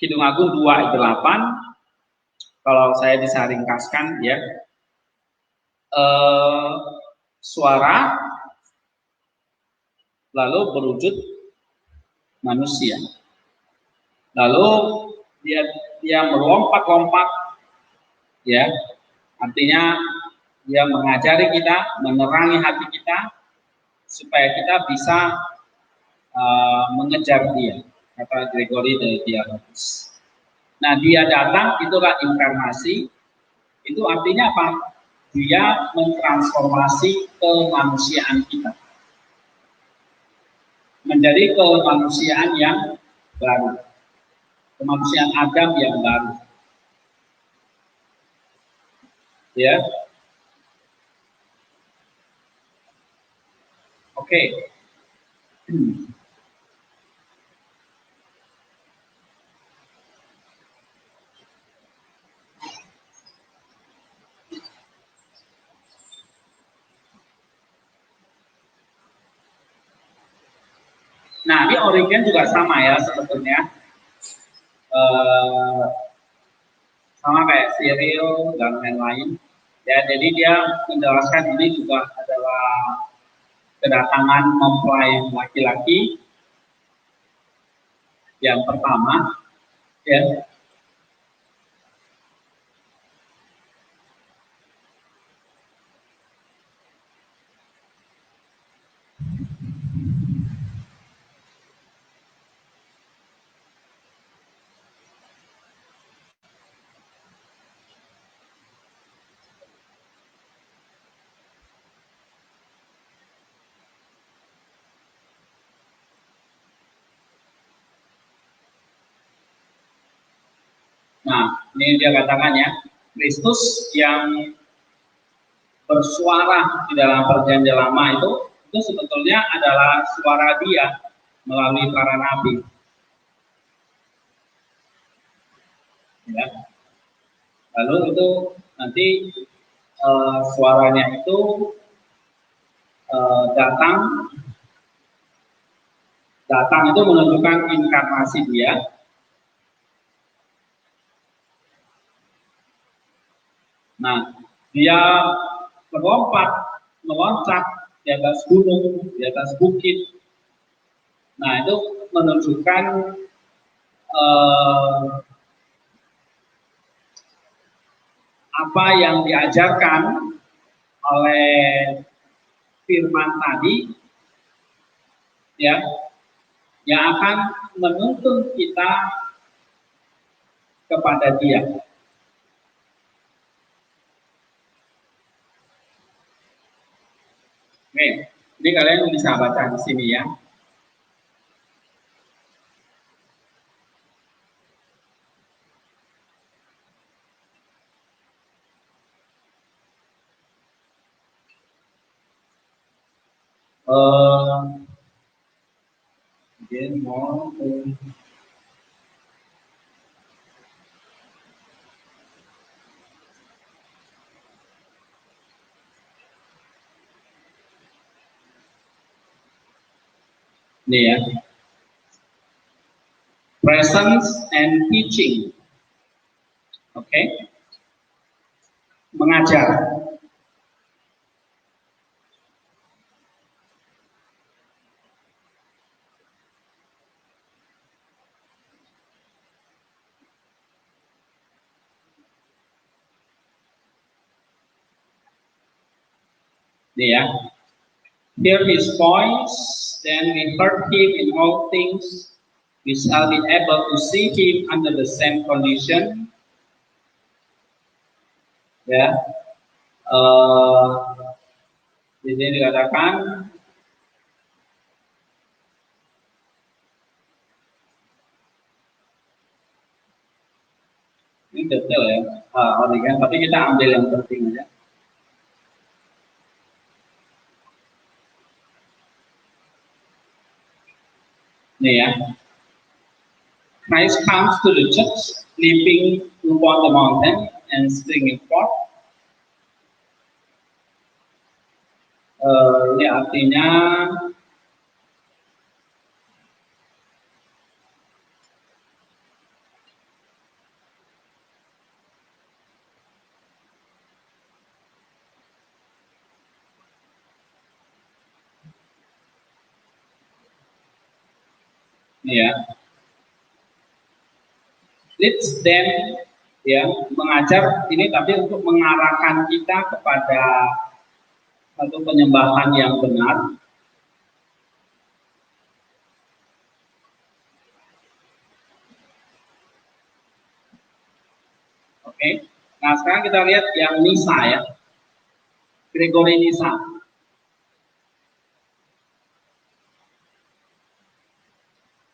Kidung Agung 2 ayat 8, kalau saya bisa ringkaskan, ya, suara lalu berwujud manusia, lalu dia melompat-lompat, ya, artinya dia mengajari kita, menerangi hati kita supaya kita bisa mengejar dia, kata Gregory the Dialogis. Nah, dia datang, itulah inkarnasi. Itu artinya apa? Dia mentransformasi kemanusiaan kita menjadi kemanusiaan yang baru, kemanusiaan Adam yang baru, ya. Oke. Nah, ini Origen juga sama, ya, sebetulnya sama kayak Cyril dan lain-lain, ya. Jadi dia menjelaskan ini juga adalah kedatangan mempelai laki-laki yang pertama, ya. Nah, ini dia katakan, ya, Kristus yang bersuara di dalam perjanjian lama itu itu sebetulnya adalah suara Dia melalui para nabi. Ya. Lalu itu nanti suaranya itu datang itu menunjukkan inkarnasi Dia. Nah, Dia meloncat di atas gunung, di atas bukit. Nah, itu menunjukkan apa yang diajarkan oleh firman tadi, ya, yang akan menuntun kita kepada Dia. Oke, ini kalian bisa baca di sini ya. Again, more. Ini ya. Presence and teaching. Oke. Mengajar. Ini ya. Hear His voice, then we heard Him in all things. We shall be able to see Him under the same condition. Ya, di sini dikatakan ini detail ya, tapi kita ambil yang penting aja. Nih ya, Christ comes to the church, leaping upon the mountain and springing forth. Ini artinya ya, leads them, ya, mengajar ini tapi untuk mengarahkan kita kepada satu penyembahan yang benar. Oke, nah sekarang kita lihat yang Nisa ya, Gregory Nisa.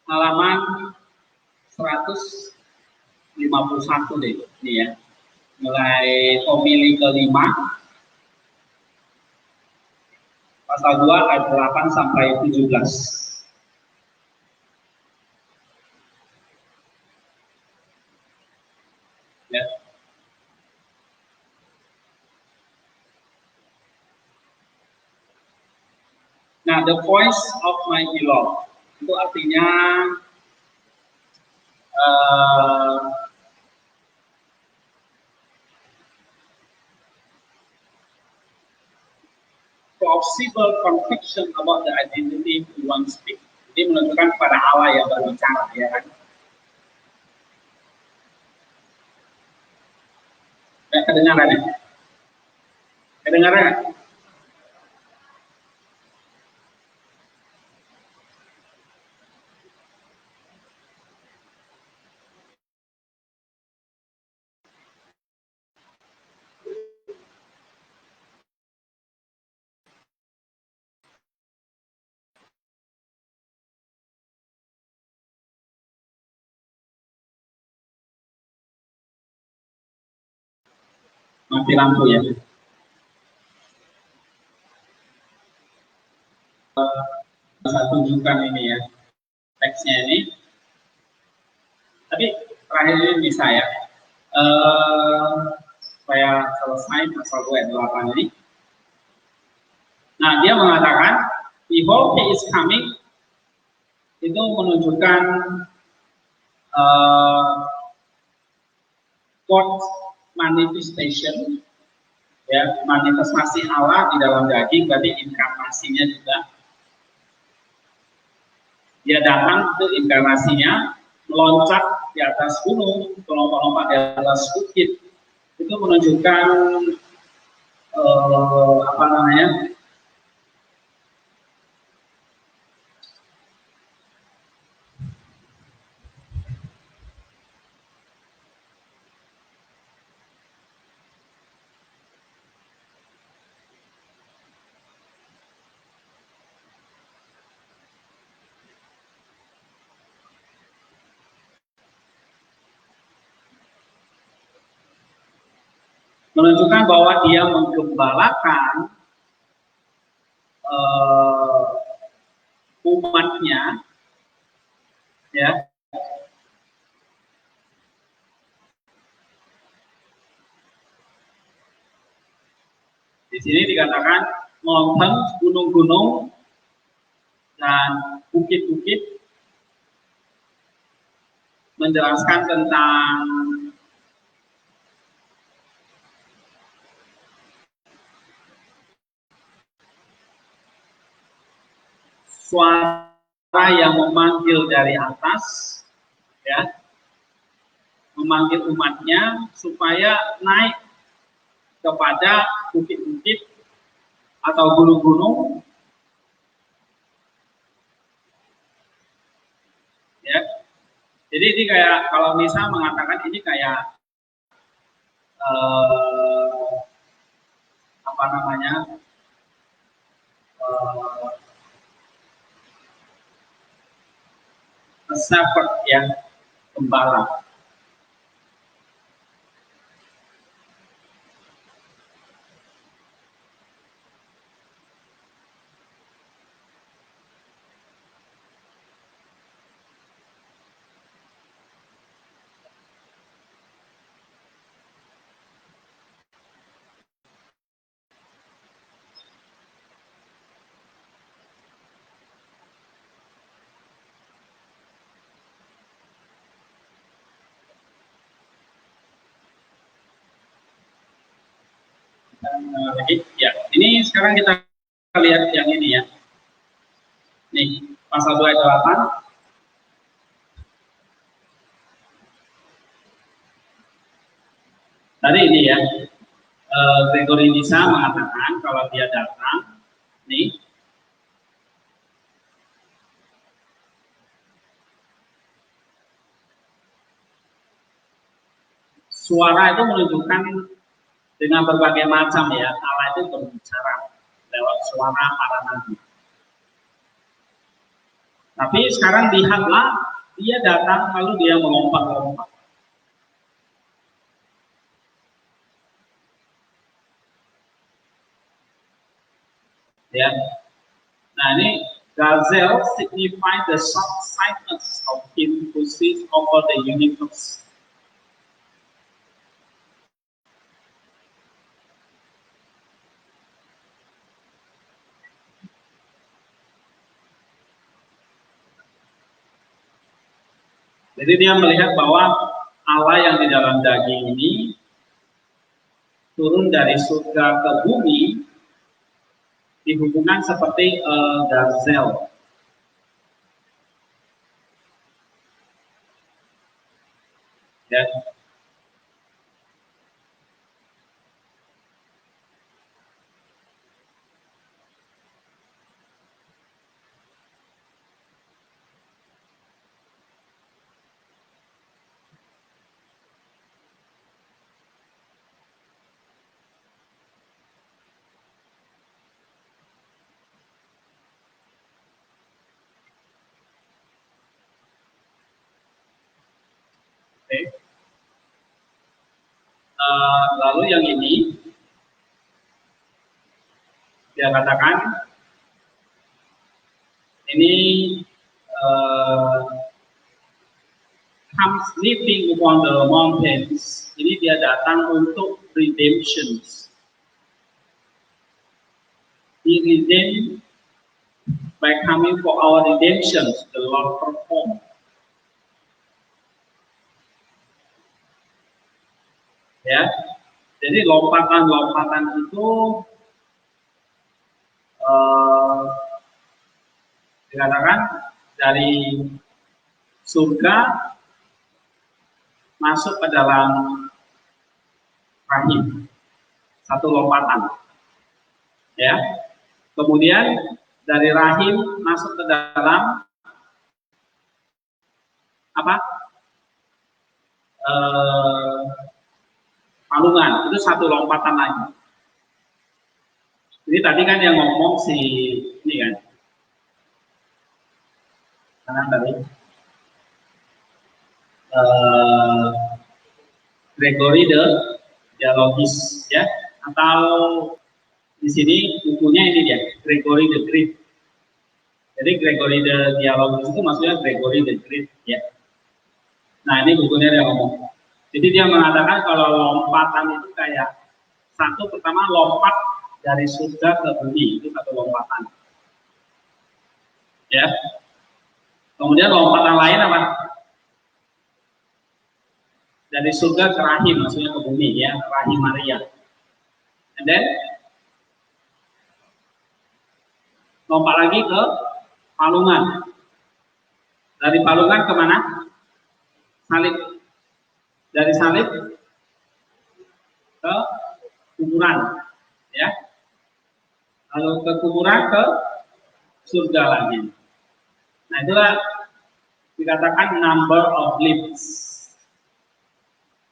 Halaman 151 deh, ini ya. Mulai homili kelima, pasal 2 ayat 8 sampai 17. Ya. Nah, the voice of my beloved itu artinya plausible conviction about the identity we want to speak. Jadi menunjukkan kepada Allah yang berbicara, ya kan? Ya, kedengaran ya? Kedengaran? Mati lampu ya. saya tunjukkan ini ya, teksnya ini. Tapi terakhir ini bisa ya, supaya selesai pasal 2 ayat 8 ini. Nah, dia mengatakan, behold he is coming, itu menunjukkan God manifestation, ya, manifestasi Allah di dalam daging, berarti inkarnasinya juga. Dia datang itu inkarnasinya, meloncat di atas gunung, melompat-lompat di atas bukit, itu menunjukkan apa namanya, menunjukkan bahwa dia menggembalakan umatnya, ya. Di sini dikatakan mountain, gunung-gunung dan bukit-bukit, menjelaskan tentang suara yang memanggil dari atas, ya, memanggil umatnya supaya naik kepada bukit-bukit atau gunung-gunung, ya. Jadi ini kayak, kalau misal mengatakan ini kayak apa namanya, shepherd, ya, gembala. Lagi, ya. Ini sekarang kita lihat yang ini ya. Nih, pasal 2 ayat 8. Tadi ini ya, Gregory Nisa mengatakan kalau dia datang, nih, suara itu menunjukkan dengan berbagai macam ya, Allah itu berbicara lewat suara para nabi. Tapi sekarang lihatlah, dia datang lalu dia melompat-lompat. Ya. Nah, ini gazelle signify the short-sightedness of him who sees over the universe. Jadi dia melihat bahwa Allah yang di dalam daging ini turun dari surga ke bumi, dihubungkan seperti gazelle. Ya. Okay. Lalu yang ini dia katakan ini comes living upon the mountains. Ini dia datang untuk redemption. He redeemed by coming for our redemption. The Lord performed. Ya, jadi lompatan-lompatan itu dikatakan dari surga masuk ke dalam rahim, satu lompatan, ya. Kemudian dari rahim masuk ke dalam apa? Palungan, itu satu lompatan lagi. Jadi tadi kan yang ngomong si ini kan, kanan tadi Gregory the Dialogist, ya, atau di sini bukunya ini dia, Gregory the Great. Jadi Gregory the Dialogist itu maksudnya Gregory the Great, ya. Nah ini bukunya dia ngomong. Jadi dia mengatakan kalau lompatan itu kayak satu, pertama lompat dari surga ke bumi, itu satu lompatan, ya. Kemudian lompatan lain apa? Dari surga ke rahim, maksudnya ke bumi, ya, rahim Maria. And then lompat lagi ke palungan. Dari palungan kemana? Salib. Dari salib ke kuburan, ya. Lalu ke kuburan ke surga lagi. Nah itulah dikatakan number of leaps.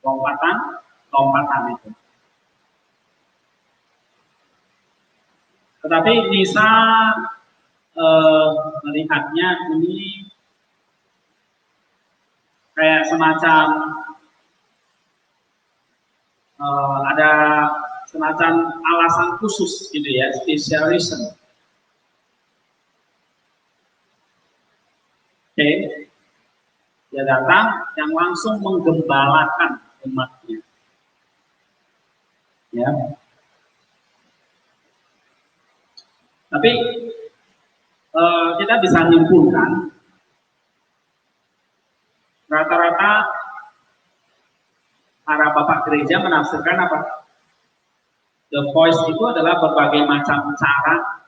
Lompatan itu. Tetapi bisa melihatnya ini kayak semacam ada semacam alasan khusus gitu ya, special reason. Oke, dia datang yang langsung menggembalakan umatnya, ya. Tapi kita bisa menyimpulkan rata-rata para bapak gereja menafsirkan apa? The voice itu adalah berbagai macam cara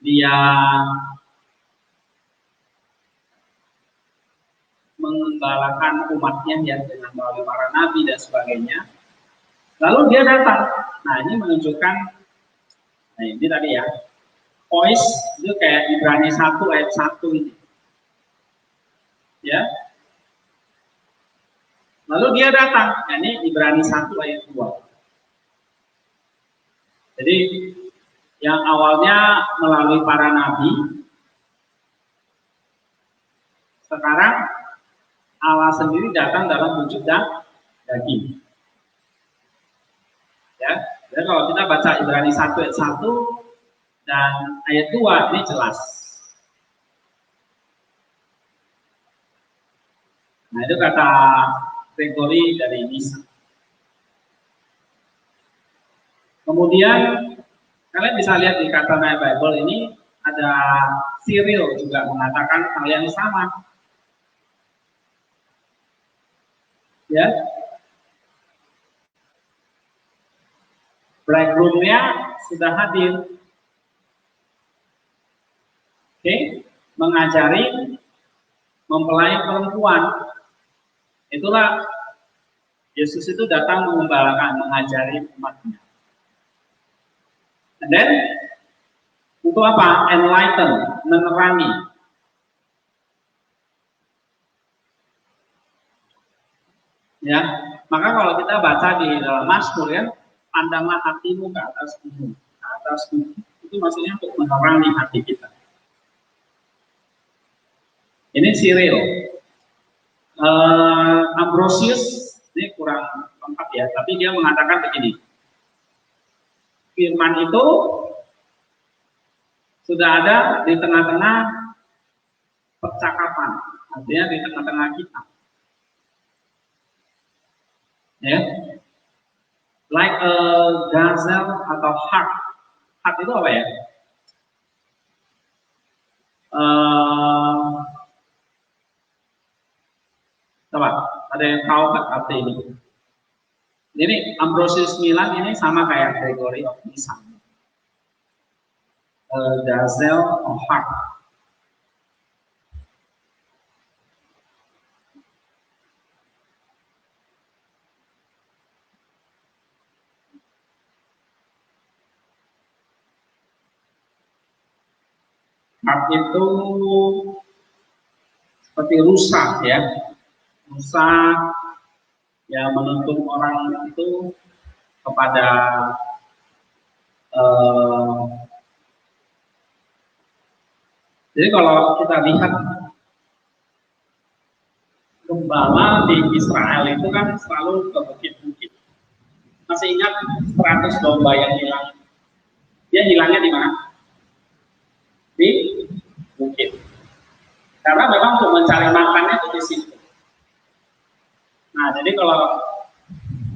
dia mengembalakan umatnya yang dengan melalui para nabi dan sebagainya. Lalu dia datang. Nah ini menunjukkan, nah ini tadi ya, voice itu kayak Ibrani 1 ayat 1 ini, ya. Lalu dia datang, ini Ibrani 1 ayat 2. Jadi yang awalnya melalui para nabi, sekarang Allah sendiri datang dalam wujud daging. Ya, jadi kalau kita baca Ibrani 1 ayat 1 dan ayat 2 ini jelas. Nah itu kata Gregory dari Nisa. Kemudian kalian bisa lihat di kata My Bible ini ada Cyril juga mengatakan hal yang sama. Ya, bridegroom-nya sudah hadir. Oke, mengajari mempelai perempuan. Itulah Yesus itu datang mengembalakan, mengajari umatnya. And then untuk apa? Enlighten, menerangi. Ya, maka kalau kita baca di dalam Mazmur ya, pandanglah hatimu ke atas bumi, ke atas bumi. Itu maksudnya untuk menerangi hati kita. Ini Cyril. Ambrosius ini kurang lengkap ya, tapi dia mengatakan begini. Firman itu sudah ada di tengah-tengah percakapan, artinya di tengah-tengah kita. Ya, like a gazelle atau hart. Hart itu apa ya? Coba, ada yang tahu nggak arti ini? Jadi Ambrosius Milan ini sama kayak Gregory of Nyssa. Gazelle or hart. Hart itu seperti rusa ya, rusa yang menuntun orang itu kepada jadi kalau kita lihat gembala di Israel itu kan selalu ke bukit-bukit. Masih ingat 100 domba yang hilang? Dia hilangnya di mana? Di bukit. Karena memang untuk mencari makannya itu di situ. Nah, jadi kalau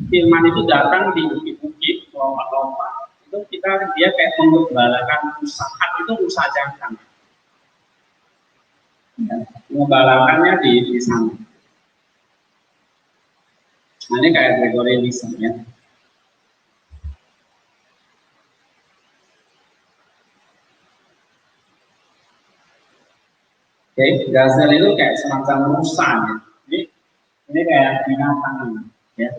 firman itu datang di bukit-bukit, lompat-lompat, itu dia kayak menggembalakan usaha, itu usaha jantan. Ya, mengembalakannya di sana. Nah, ini kayak Gregory Nyssa ya. Oke, gazelle itu kayak semacam rusa ya. Ini kayak binatang ya.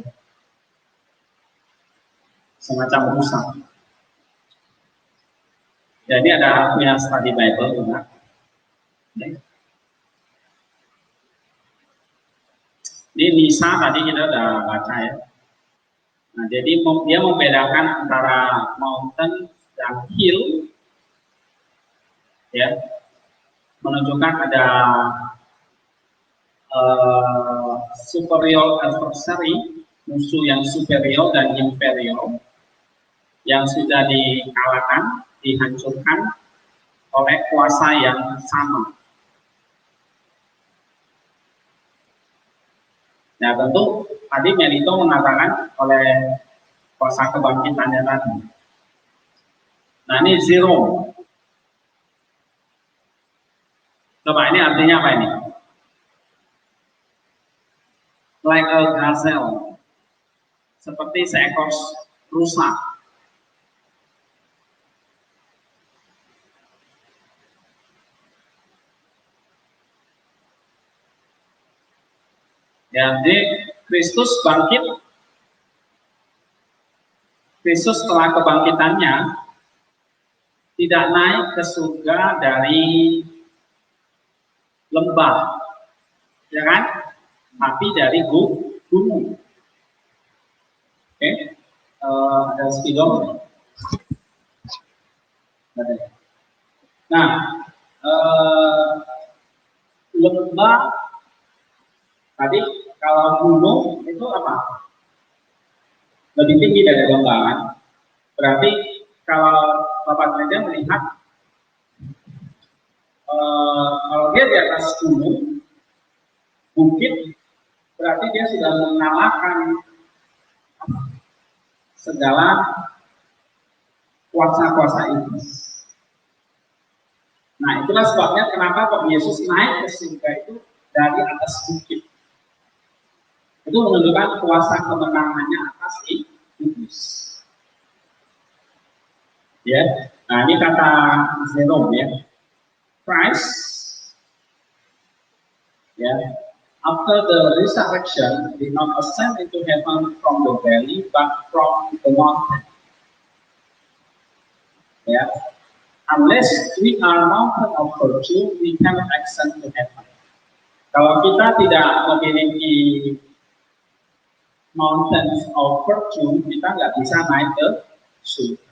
Semacam rusa. Jadi ada punya study Bible juga. Ya. Ini Nyssa tadi kita udah baca ya. Nah, jadi dia membedakan antara mountain dan hill, ya, menunjukkan ada superior adversary, musuh yang superior dan inferior, yang sudah dikalahkan, dihancurkan oleh kuasa yang sama. Nah, tentu tadi Melito mengatakan oleh kuasa kebangkitannya tadi. Nah, ini zero. Coba ini artinya apa ini? Like a gazelle. Seperti seekor rusa. Jadi Kristus bangkit. Kristus setelah kebangkitannya tidak naik ke surga dari lembah, ya kan? Tapi dari gunung. Oke, ada spidol. Nah, lembah tadi kalau gunung itu apa? Lebih tinggi dari lembah kan? Berarti kalau Bapak Gereja melihat kalau dia di atas gunung, bukit, berarti dia sudah mengalahkan segala kuasa-kuasa iblis. Nah, itulah sebabnya kenapa Pak Yesus naik ke surga itu dari atas bukit. Itu menunjukkan kuasa kemenangannya atas iblis. Ya, nah ini kata Jerome ya. Christ, ya, after the resurrection, did not ascend into heaven from the valley, but from the mountain. Ya, unless we are mountain of virtue, we cannot ascend to heaven. Kalau kita tidak memiliki mountains of virtue, kita nggak bisa naik ke surga.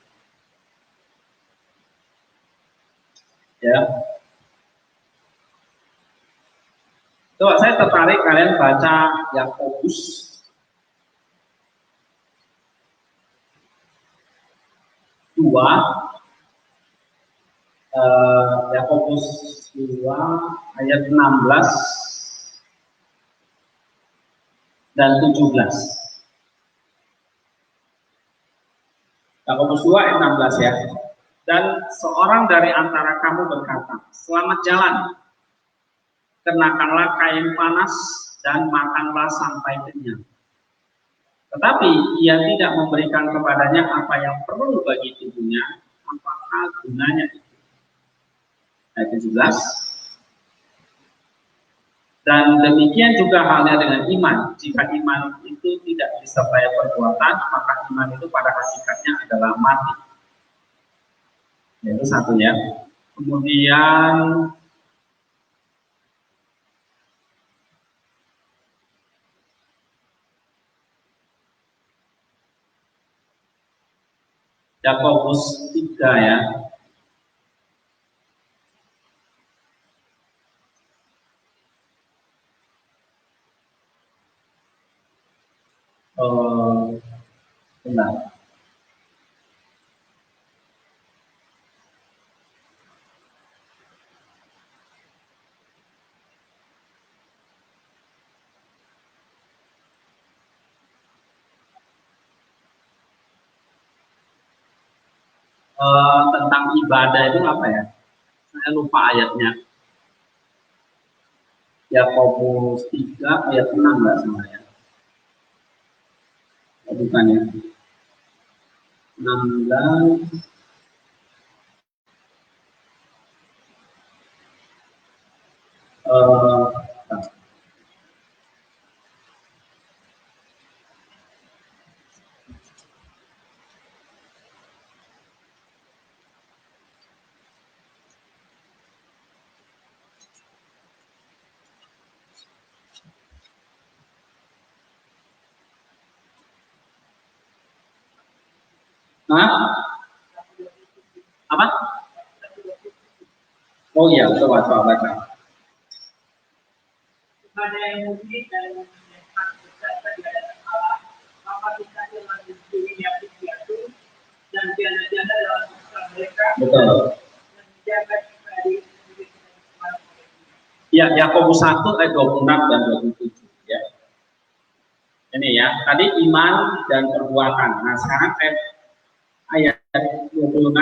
Ya. Coba saya tertarik kalian baca Yakobus 2 Yakobus 2 ayat 16 dan 17. Yakobus 2 ayat 16 ya. Dan seorang dari antara kamu berkata, selamat jalan, kenakanlah kain panas dan makanlah sampai kenyang. Tetapi ia tidak memberikan kepadanya apa yang perlu bagi tubuhnya, apakah gunanya itu? Ayat 17. Dan demikian juga halnya dengan iman. Jika iman itu tidak disertai perbuatan, maka iman itu pada hakikatnya adalah mati. Itu satu ya. Kemudian Yakobus 3 ya. Benar. Tentang ibadah itu apa ya? Saya lupa ayatnya. Yakobus 3 ayat 6 nggak salah ya? Bukan ya? 16. Apa? Oh iya, coba baca. Kepada yang murni dan menyembah berkata di hadapan Allah, maka kita jangan dirinya itu dan janda-janda dalam usaha mereka. Betul. Dan menjaga pribadi sendiri. Ya, Yakobus 1 ayat 26 dan 27 ya. Ini ya, tadi iman dan perbuatan. Nah, sekarang ayat 26,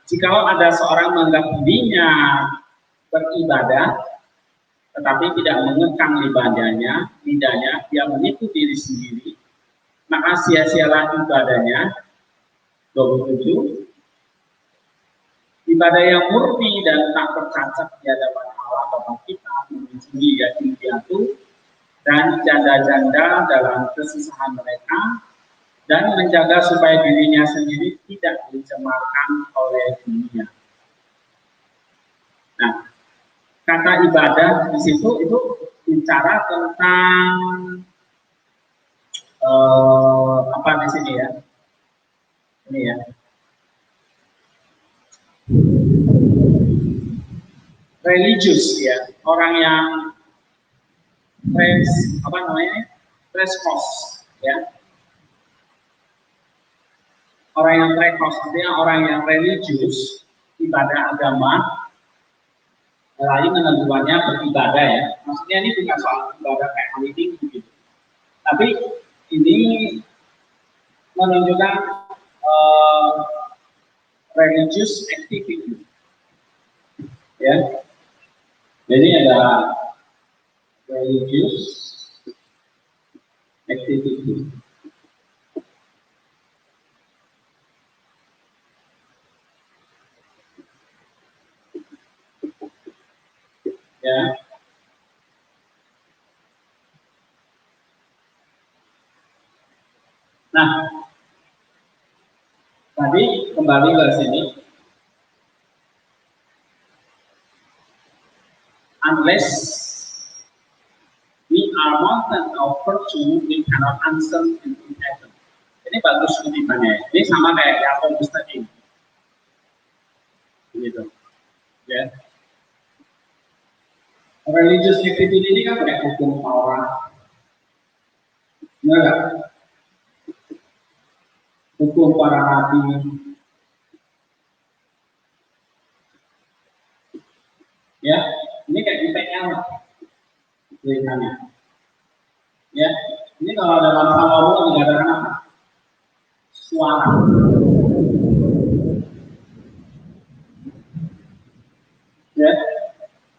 jikalau ada seorang menganggap dirinya beribadah tetapi tidak mengekang lidahnya, dia menipu diri sendiri, maka sia-sialah ibadahnya. 27. Ibadah yang murni dan tak tercacat di hadapan Allah Bapa kita, mengunjungi yatim piatu dan janda-janda dalam kesusahan mereka, dan menjaga supaya dirinya sendiri tidak dicemarkan oleh dunia. Nah, kata ibadah di situ itu bicara tentang apa di sini ya? Ini ya. Religius ya, orang yang treskos ya. Orang yang treskos artinya orang yang religius, ibadah agama, lain menentukannya beribadah ya. Maksudnya ini bukan soal ibadah kayak holiday gitu. Tapi ini menunjukkan religious activity. Ya. Jadi ada religious activity. Ya. Nah, tadi kembali ke sini. Unless we are mountain of virtue, we cannot answer in heaven. Ini bagus kutipannya. Ini sama kayak Yakobus tadi. Gitu. Ya. Religious activity ini kan kayak hukum Taurat. Enggak? Hukum para nabi. Ya, ini kayak di PL tulisannya. Ya, ini kalau dalam Salomo dikatakan apa? Suara. Ya,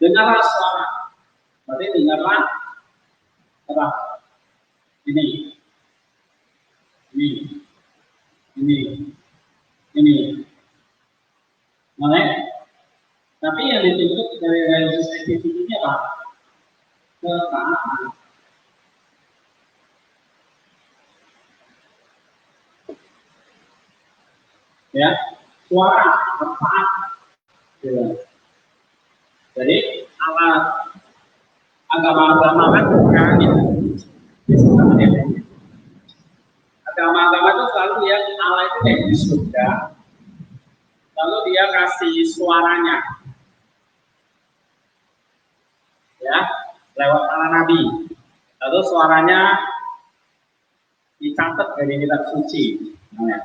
dengarlah suara. Berarti dengarlah apa? Ini, ini, ini, ini. Mulai. Tapi yang dituntut dari religious activity-nya apa? Ketaatan. Ya, suara bertaat. Ya. Jadi alat agama-agama kan sekarang ini agama-agama itu selalu ya Allah itu kayak di surga, lalu dia kasih suaranya, ya lewat para nabi, lalu suaranya dicatat dari kitab suci, ya.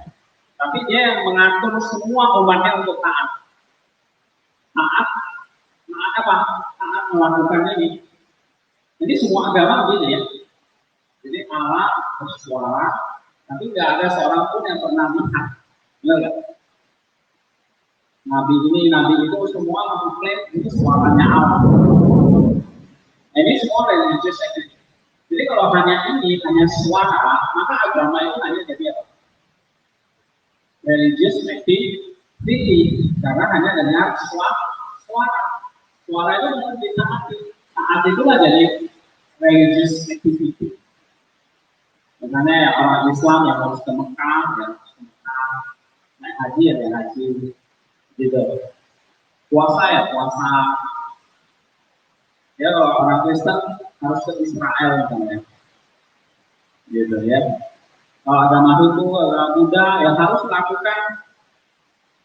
Tapi dia yang mengatur semua umatnya untuk taat, taat apa? Taat melakukannya ini. Jadi semua agama begini ya. Jadi Allah bersuara, tapi nggak ada seorang pun yang pernah lihat. Benar nggak? Nabi itu semua mengklaim ini suaranya Allah. Nah, ini semua religious activity. Jadi kalau hanya suara, maka agama itu hanya jadi apa? Religious activity, karena hanya dengar suara. Suara itu harus ditaati. Taat itulah jadi religious activity. Misalnya orang Islam yang harus ke Mekah, naik haji ya haji, gitu. Puasa ya puasa. Ya kalau orang Kristen harus ke Israel misalnya, gitu ya. Kalau agama Hindu, agama Buddha ya harus melakukan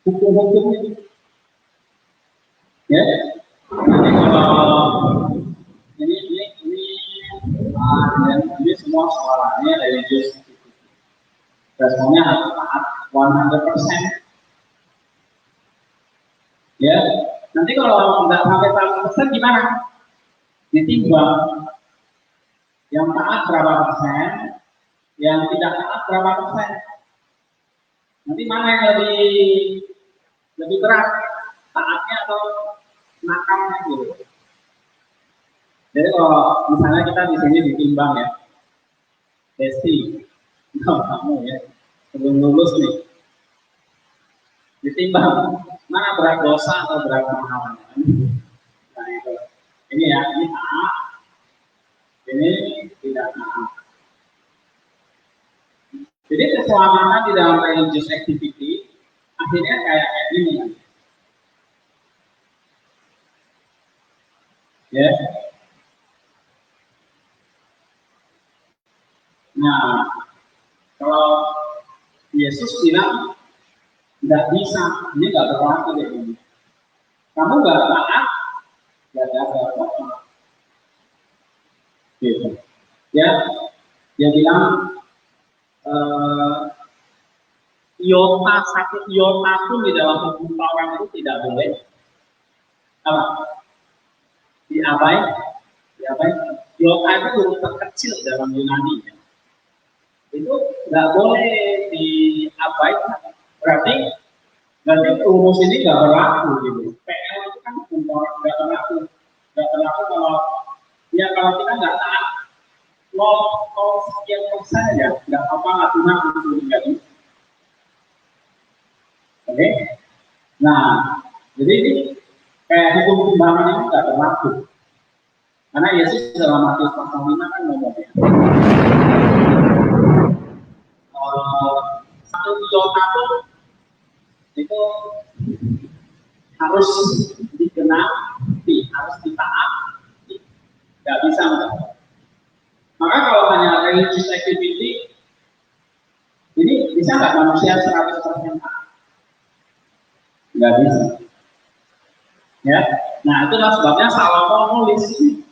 hukum-hukum itu. Ya. Nanti kalau ini semua suaranya religious. Responnya harus taat 100%. Ya, nanti kalau nggak sampai 100% gimana? Ditimbang. Yang taat berapa persen, yang tidak taat berapa persen. Nanti mana yang lebih berat, taatnya atau nakalnya gitu. Jadi kalau misalnya kita di sini ditimbang ya, Desi, kamu ya, sebelum lulus nih, ditimbang mana berat dosa atau berat pahala. Nah itu, ini ya, ini taat, ini tidak taat. Jadi keselamatan di dalam religious activity akhirnya kayak gini kan. Ya. Nah, kalau Yesus bilang nggak bisa, ini nggak berlaku kayak gini. Kamu nggak taat, nggak ada apa-apa. Gitu. Ya, dia bilang satu iota pun di dalam hukum Taurat itu tidak boleh apa? Diabaikan. Iota itu huruf terkecil dalam Yunani. Itu nggak boleh diabaikan. Berarti rumus ini nggak berlaku gitu. PL itu kan hukum Taurat nggak berlaku kalau kita nggak taat sekian persen ya nggak apa aturan itu jadi. Oke, nah jadi ini kayak hukum timbangan ini nggak berlaku karena Yesus dalam Matius pasal 5 kan ngomongnya satu iota itu harus digenapi, harus ditaati, nggak bisa enggak. Maka kalau hanya religious activity, ini bisa nggak manusia 100% taat? Nggak bisa. Ya, nah itulah sebabnya Salomo nulis ini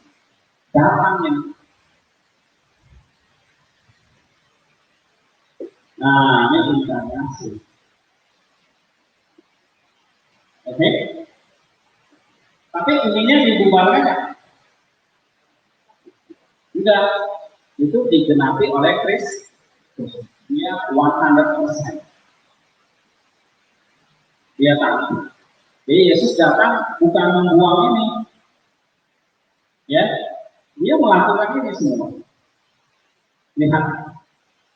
gampang ini. Nah ini inkarnasi. Oke. Tapi ininya dibubarkan nggak? Enggak. Itu digenapi oleh Kristus. Dia 100%. Dia tahu. Jadi Yesus datang bukan membuang ini, ya, dia melakukan ini semua. Lihat,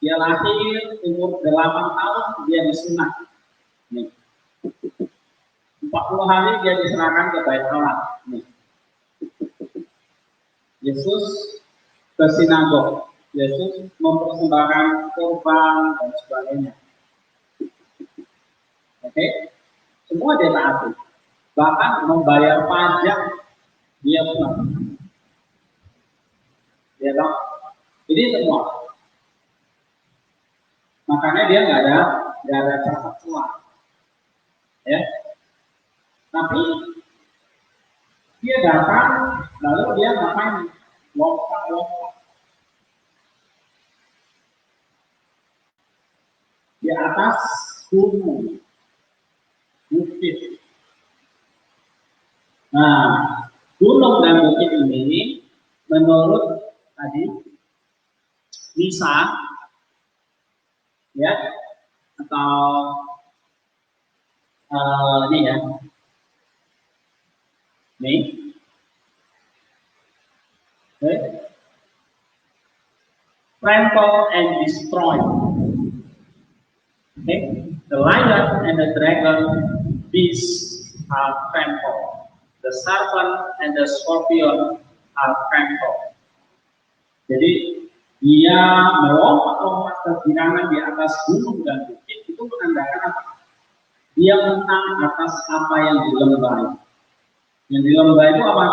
dia lahir umur 8 tahun, dia disunat. Nih. 40 hari dia diserahkan ke Bait Allah. Nih. Yesus ke sinagog, Yesus mempersembahkan korban dan sebagainya. Oke, semua dia taati. Bahkan membayar pajak dia pun. Ya dong. Jadi semua. Makanya dia nggak ada cacat celah. Ya. Tapi dia datang, lalu dia ngapain? Lompat-lompat di atas gunung, bukit. Nah, gunung dan bukit ini menurut tadi Nisa, ya, atau ini ya, nih, trample and destroy. Okay, the lion and the dragon beasts are trampled. The serpent and the scorpion are trampled. Jadi dia melompat-lompat ke girangan di atas gunung dan bukit itu menandakan apa? Dia menang atas apa yang di lembah. Yang di lembah itu apa?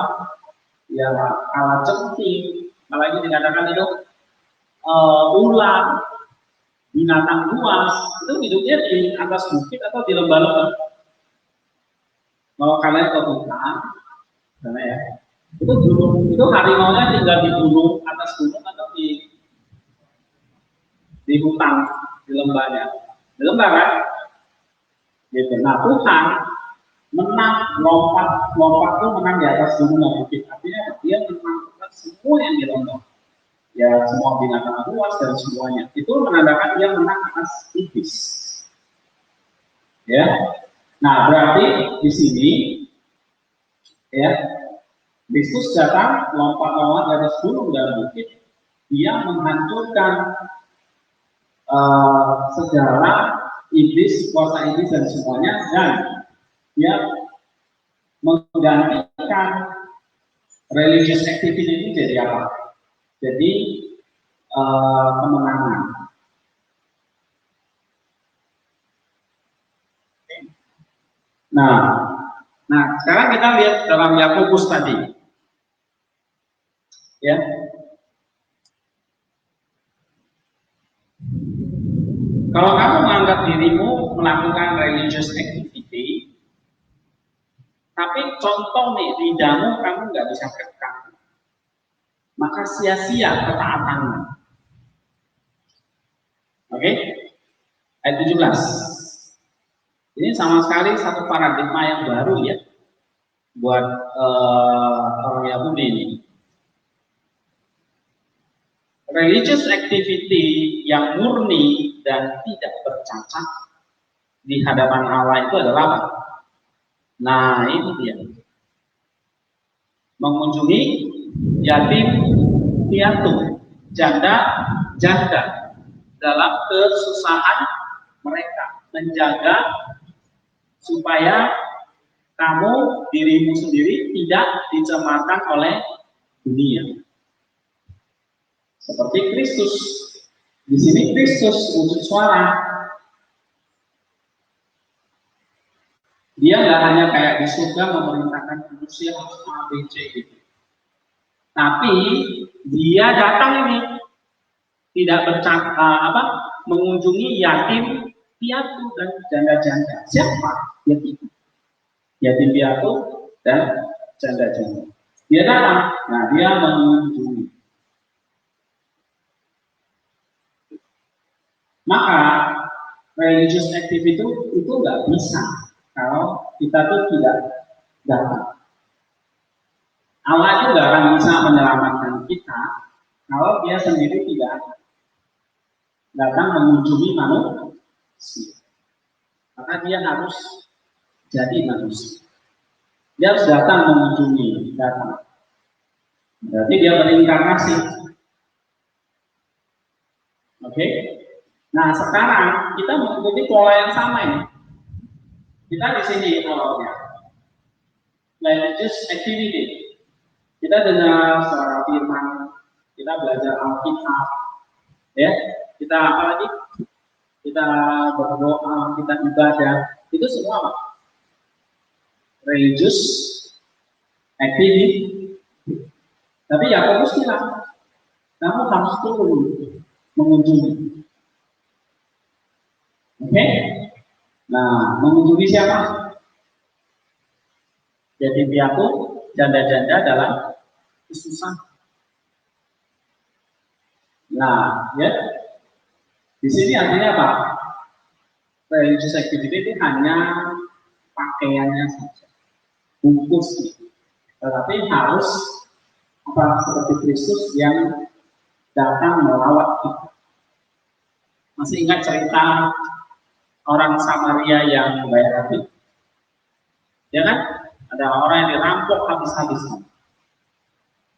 Ya kala centing, apalagi dikatakan itu ular, binatang buas, itu hidupnya di atas bukit atau di lembah-lembah. Kalau kalian ke hutan, karena ya, itu harimaunya tinggal di gunung, atas gunung atau di hutan, di lembahnya. Di lembah kan? Gitu. Nah, Tuhan menang lompat tuh menang di atas gunung dan bukit. Artinya dia menang semua yang di lembah. Ya, semua binatang buas dan semuanya. Itu menandakan dia menang atas iblis. Ya. Nah, berarti di sini ya Kristus datang lompat-lompat dari gunung dan bukit, dia menghancurkan segala iblis, kuasa iblis dan semuanya, dan dia menggantikan religious activity ini jadi apa? Jadi kemenangan. Nah, sekarang kita lihat dalam Yakobus tadi, ya. Kalau kamu menganggap dirimu melakukan religious activity, tapi contoh nih lidahmu kamu nggak bisa kekang, maka sia-sia ketaatanmu. Oke? Ayat 17. Ini sama sekali satu paradigma yang baru ya buat orang Yahudi ini. Religious activity yang murni dan tidak bercacat di hadapan Allah itu adalah apa? Nah, ini dia. Mengunjungi yatim piatu, janda dalam kesusahan mereka, menjaga supaya kamu dirimu sendiri tidak dicemarkan oleh dunia. Seperti Kristus. Di sini Kristus wujud suara. Dia nggak hanya kayak di surga memerintahkan manusia harus A, B, C gitu. Tapi dia datang ini tidak mengunjungi yatim piatu dan janda-janda. Siapa? Yatim piatu dan janda-janda. Dia datang, nah dia mengunjungi. Maka religious activity itu nggak bisa kalau kita tuh tidak datang. Allah itu gak akan bisa menyelamatkan kita kalau dia sendiri tidak datang mengunjungi manusia. Maka dia harus jadi manusia. Dia harus datang mengunjungi, datang. Berarti dia berinkarnasi. Oke? Nah sekarang kita mengikuti pola yang sama ini. Kita di sini awalnya. Religious activity. Kita dengar suara firman, kita belajar Alkitab, ya. Kita apa lagi? Kita berdoa, kita ibadah. Itu semua apa? Religious activity. Tapi Yakobus bilang, kamu harus turun mengunjungi. Oke? Nah, mengunjungi siapa? Jadi piatu janda-janda dalam kesusahan. Nah, ya, di sini artinya apa? Religious activity itu hanya pakaiannya saja, bungkus, tetapi harus apa seperti Kristus yang datang melawat kita. Masih ingat cerita orang Samaria yang bayar hati? Ya kan? Ada orang yang dirampok habis-habisan.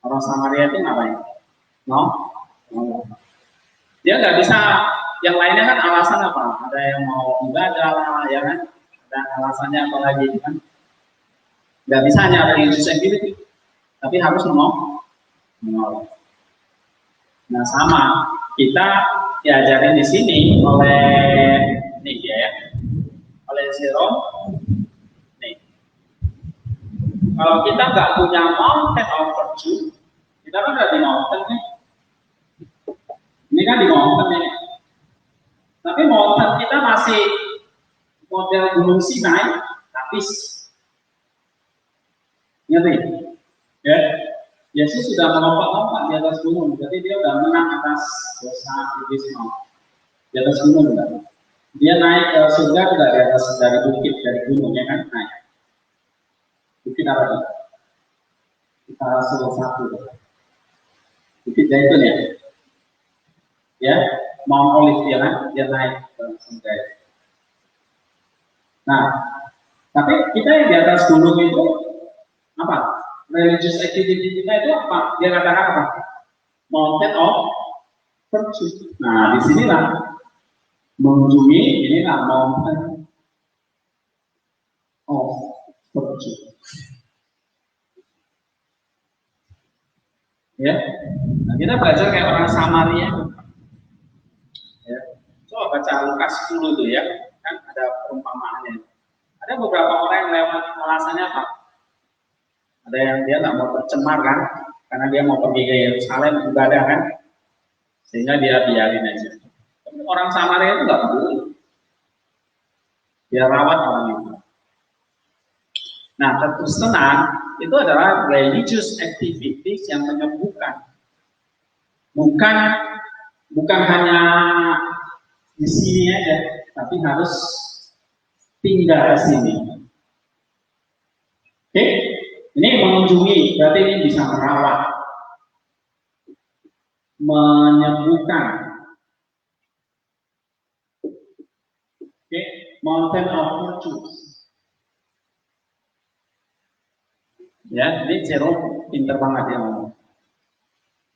Orang Samaria itu ngapain? No? Dia nggak bisa. Yang lainnya kan alasan apa? Ada yang mau ibadah lah, ya kan? Ada alasannya apa lagi kan? Nggak bisa hanya religious activity, tapi harus menolak. Nah sama, kita diajarin di sini oleh ini dia ya, oleh Zero. Nih, kalau kita nggak punya mountain of virtue, kita kan udah di mountain nih. Ini kan di mountain ya. Tapi mountain kita masih model gunung Sinai, tapis. Ngerti? Ya. Yesus sudah melompat-lompat di atas gunung, jadi dia sudah menang atas dosa iblis maut. Di atas gunung sudah. Dia naik ke surga sudah di atas dari bukit, dari gunung ya kan naik. Bukit apa itu? Kita salah satu. Bukit Zaitun ya. Ya, Mount Olive ya kan, dia naik ke surga. Nah, tapi kita yang di atas gunung itu apa? Religious activity kita itu apa? Dia katakan apa? Mountain of virtue. Nah, disinilah mengunjungi inilah mountain of virtue. Ya, nah, kita belajar kayak orang Samaria. Ya, coba baca Lukas 10 tuh ya, kan ada perumpamaannya. Ada beberapa orang yang lewat alasannya apa? Ada yang dia nggak mau tercemar kan, karena dia mau pergi ke Yerusalem ibadah kan, sehingga dia biarin aja. Orang Samaria itu nggak peduli, dia rawat orang itu. Nah, terus tenang itu adalah religious activities yang menyembuhkan, bukan hanya di sini aja, tapi harus tinggal di sini. Oke? Ini mengunjungi, berarti ini bisa merawat, menyembuhkan. Oke, mountain of virtue. Ya, ini Zero pinter banget ya ngomong.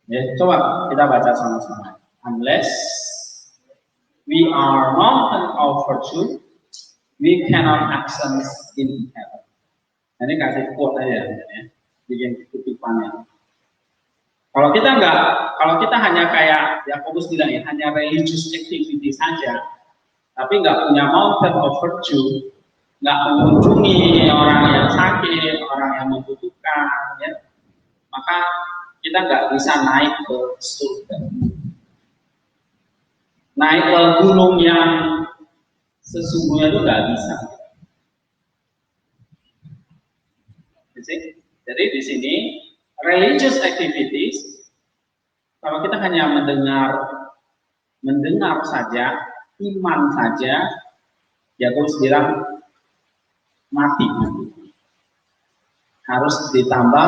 Ya, coba kita baca sama-sama. Unless we are mountain of virtue, we cannot access in heaven. Ini kasih quote aja ya, bikin kutipannya. Kalau kita hanya kayak Yakobus bilang ya, hanya religious activity saja, tapi nggak punya mountain of virtue, nggak mengunjungi orang yang sakit, orang yang membutuhkan, ya, maka kita nggak bisa naik ke surga, naik ke gunung yang sesungguhnya itu nggak bisa. Jadi di sini religious activities, kalau kita hanya mendengar saja, iman saja, Yakobus bilang mati. Harus ditambah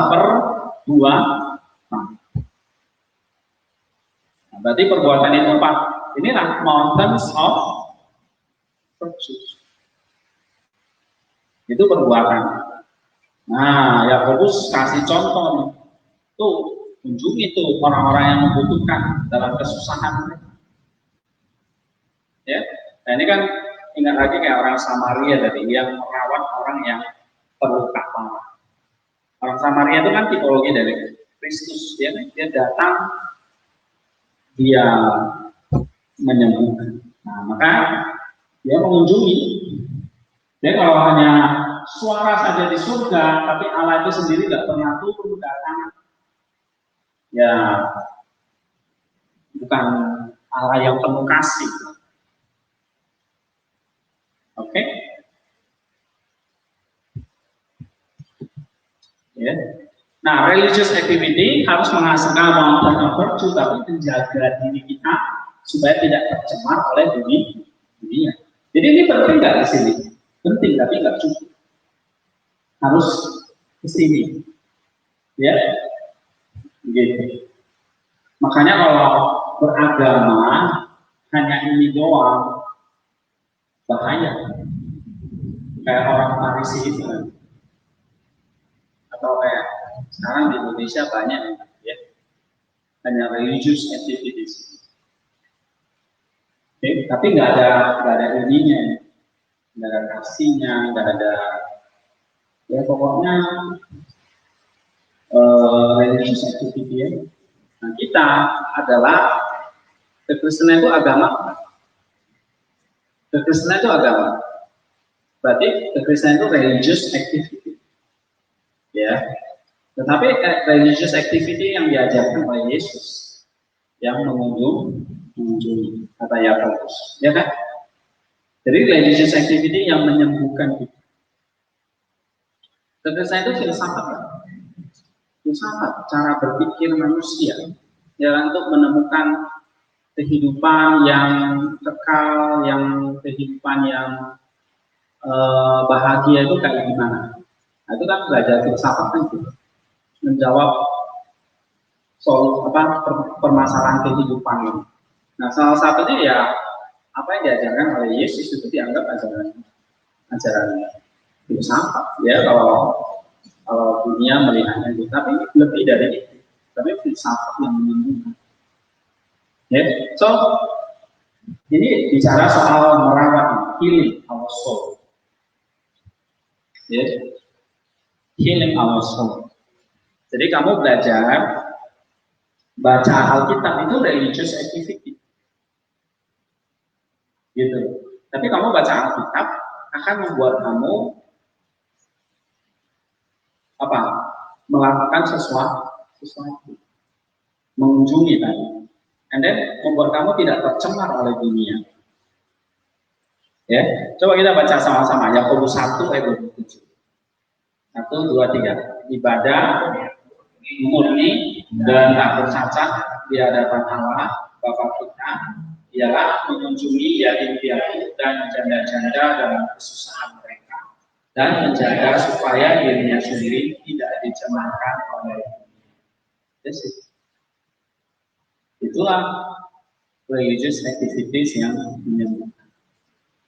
2. Nah, berarti perbuatan itu apa? Inilah mountains of virtue. Itu perbuatan. Nah, Yakobus kasih contoh nih. Tuh, kunjungi tuh orang-orang yang membutuhkan dalam kesusahan. Ya, nah ini kan ingat lagi kayak orang Samaria tadi yang merawat orang yang terluka parah. Orang Samaria itu kan tipologi dari Kristus, dia datang, dia menyembuhkan. Nah, maka dia mengunjungi. Dia kalau hanya suara saja di surga, tapi Allah itu sendiri tidak pernah turun datang, ya bukan Allah yang penuh kasih. Oke? Ya. Nah, religious activity harus menghasilkan mountain of virtue, tapi menjaga diri kita supaya tidak tercemar oleh dunia. Jadi ini penting nggak di sini? Penting, tapi nggak cukup. Harus ke sini, ya. Gitu. Makanya kalau beragama hanya ini doang, bahaya. Kayak orang Farisi itu, atau kayak sekarang di Indonesia banyak, ya, hanya religious activities. Oke, tapi nggak ada ininya, nggak ada kasihnya, nggak ada, ya pokoknya religious activity ya. Nah, kita adalah kekristenan itu agama. Kekristenan itu agama. Berarti kekristenan itu religious activity. Ya. Tetapi religious activity yang diajarkan oleh Yesus yang mengunjungi kata Yakobus, ya kan? Jadi religious activity yang menyembuhkan kita. Kekristenan itu filsafat, filsafat cara berpikir manusia, ya, untuk menemukan kehidupan yang kekal, yang kehidupan yang bahagia itu kayak gimana? Nah, itu kan belajar filsafat kan gitu, menjawab soal permasalahan kehidupan ini. Nah, salah satunya ya apa yang diajarkan oleh Yesus itu dianggap ajaran filsafat, ya, kalau dunia melihatnya itu, tapi lebih dari itu, tapi filsafat yang menyembuhkan. Ya, so ini bicara soal merawat, healing our soul. Ya, healing our soul. Jadi kamu belajar baca Alkitab itu religious activity, gitu. Tapi kamu baca Alkitab akan membuat kamu apa? Melakukan sesuatu, mengunjungi tadi, and then membuat kamu tidak tercemar oleh dunia. Ya, coba kita baca sama-sama Yakobus 1 ayat 27. 1, 2, 3. Ibadah murni dan tak bercacat di hadapan Allah Bapa kita ialah mengunjungi yatim piatu dan janda-janda dalam kesusahan mereka dan menjaga supaya dirinya sendiri tidak dicemarkan oleh dunia. Itulah religious activities yang menyembuhkan.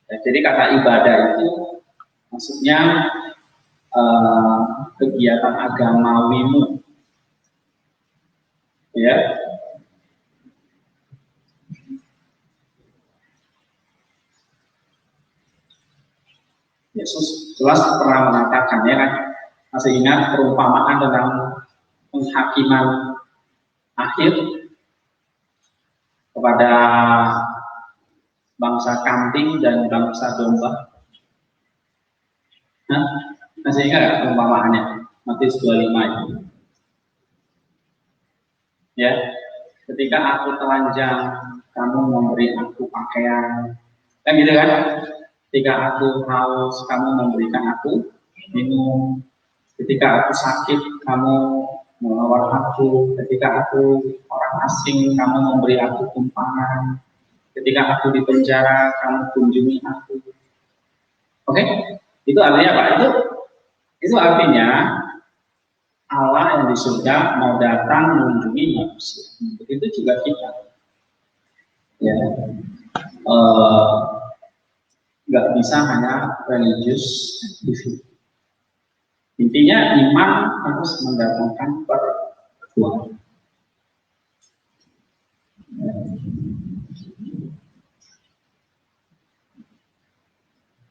Jadi kata ibadah itu maksudnya kegiatan agamawimu, ya. Yesus jelas pernah mengatakan, ya kan, masih ingat perumpamaan tentang penghakiman akhir kepada bangsa kambing dan bangsa domba. Nah, masih ingat perumpamaannya? Matius 25 itu. Ya, ketika aku telanjang, kamu memberi aku pakaian, kan gitu kan? Ketika aku haus, kamu memberikan aku minum. Ketika aku sakit, kamu merawat aku. Ketika aku orang asing, kamu memberi aku tumpangan. Ketika aku di penjara, kamu kunjungi aku. Oke? Itu artinya apa? Itu artinya Allah yang di surga mau datang mengunjungi manusia. Begitu juga kita. Ya, nggak bisa hanya religious activity. Intinya iman harus mendatangkan perbuatan.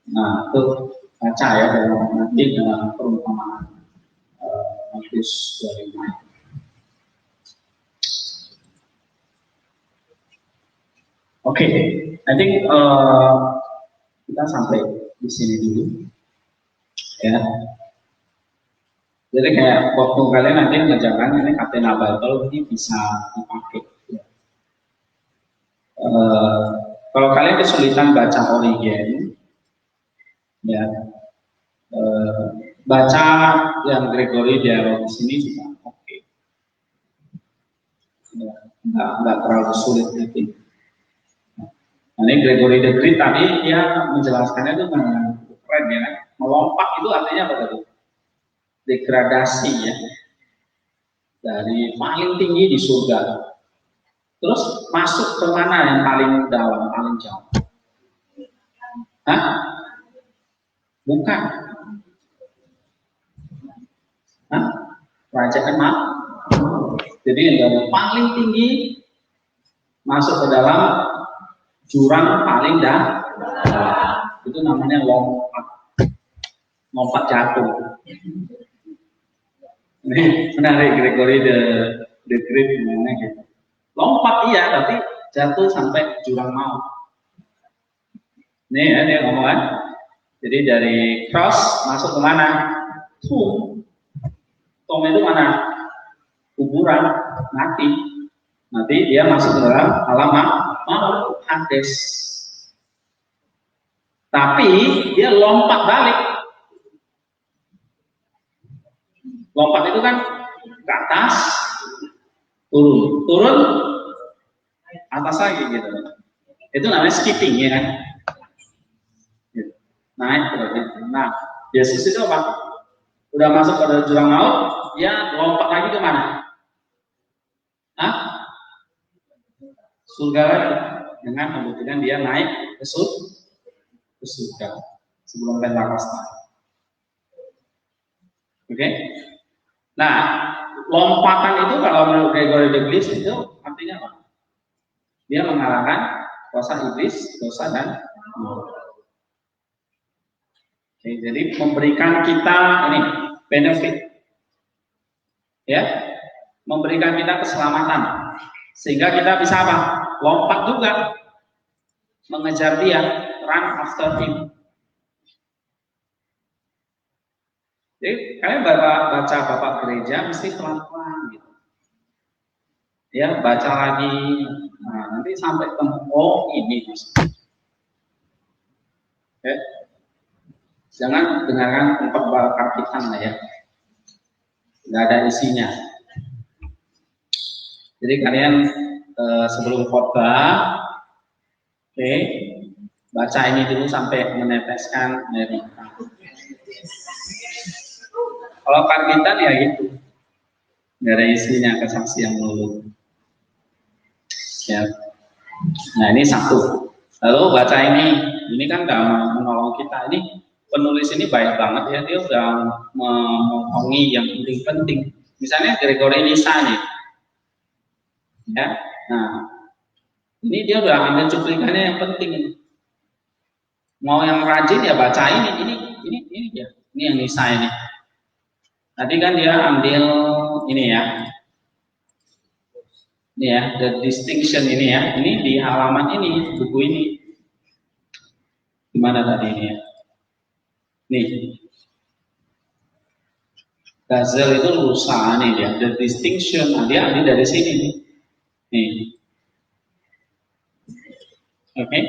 Nah, itu baca ya nanti dalam perumpamaan Matius 25. Oke, I think kita sampai di sini dulu, ya. Jadi kayak waktu kalian nanti mengerjakan ini Athena Bible ini bisa dipakai. Ya. Kalau kalian kesulitan baca Origen, ya, baca yang Gregory Dialog di sini juga oke. Ya, nggak terlalu sulit nanti. Nah, ini Gregory the Great tadi dia menjelaskannya itu keren ya, melompat itu artinya apa tadi? Degradasi ya, dari paling tinggi di surga, terus masuk ke mana yang paling dalam, paling jauh? Hah? Bukan. Hah? Kerajaan mana? Jadi yang dari paling tinggi masuk ke dalam jurang paling dalam, itu namanya lompat jatuh. Ini menarik Gregory the Great namanya gitu. Lompat iya, tapi jatuh sampai jurang maut. Nih ya, dia ngomong kan. Jadi dari cross masuk ke mana? Tomb itu mana? Kuburan, mati. Nanti dia masuk ke dalam alam maut, Hades. Tapi dia lompat balik. Lompat itu kan ke atas, turun, atas lagi gitu. Itu namanya skipping ya kan. Naik berarti. Nah, Yesus itu apa? Udah masuk pada jurang maut, dia lompat lagi ke mana? Hah? Surga lagi. Dengan membuktikan dia naik ke surga sebelum Pentakosta. Oke? Nah, lompatan itu kalau menurut Gregory the Great itu artinya apa? Dia mengalahkan kuasa iblis, dosa dan maut. Oke, jadi memberikan kita ini benefit, ya, memberikan kita keselamatan, sehingga kita bisa apa? Lompat juga, mengejar dia, run after him. Jadi kalian baca Bapak Gereja mesti pelan-pelan gitu. Ya, baca lagi. Nah, nanti sampai temu ini. Oke. Jangan dengarkan tempat kapitan lah ya. Nggak ada isinya. Jadi kalian sebelum khotbah, oke, baca ini dulu sampai meneteskan air mata. Kalau kapitan ya gitu, nggak ada isinya, kesaksian melulu. Ya. Nah ini satu. Lalu baca ini kan udah menolong kita. Ini penulis ini baik banget ya, dia udah memotongi yang penting-penting. Misalnya Gregory Nisa nih, ya. Nah ini dia udah ambil cuplikannya yang penting. Mau yang rajin ya baca ini ya. Ini yang Nisa ini. Tadi kan dia ambil ini ya. Ini ya, the distinction ini ya. Ini di halaman ini, buku ini. Gimana tadi ini ya? Nih. Gazel itu lusa nih dia, the distinction. Nah, dia ambil dari sini nih. Nih. Oke.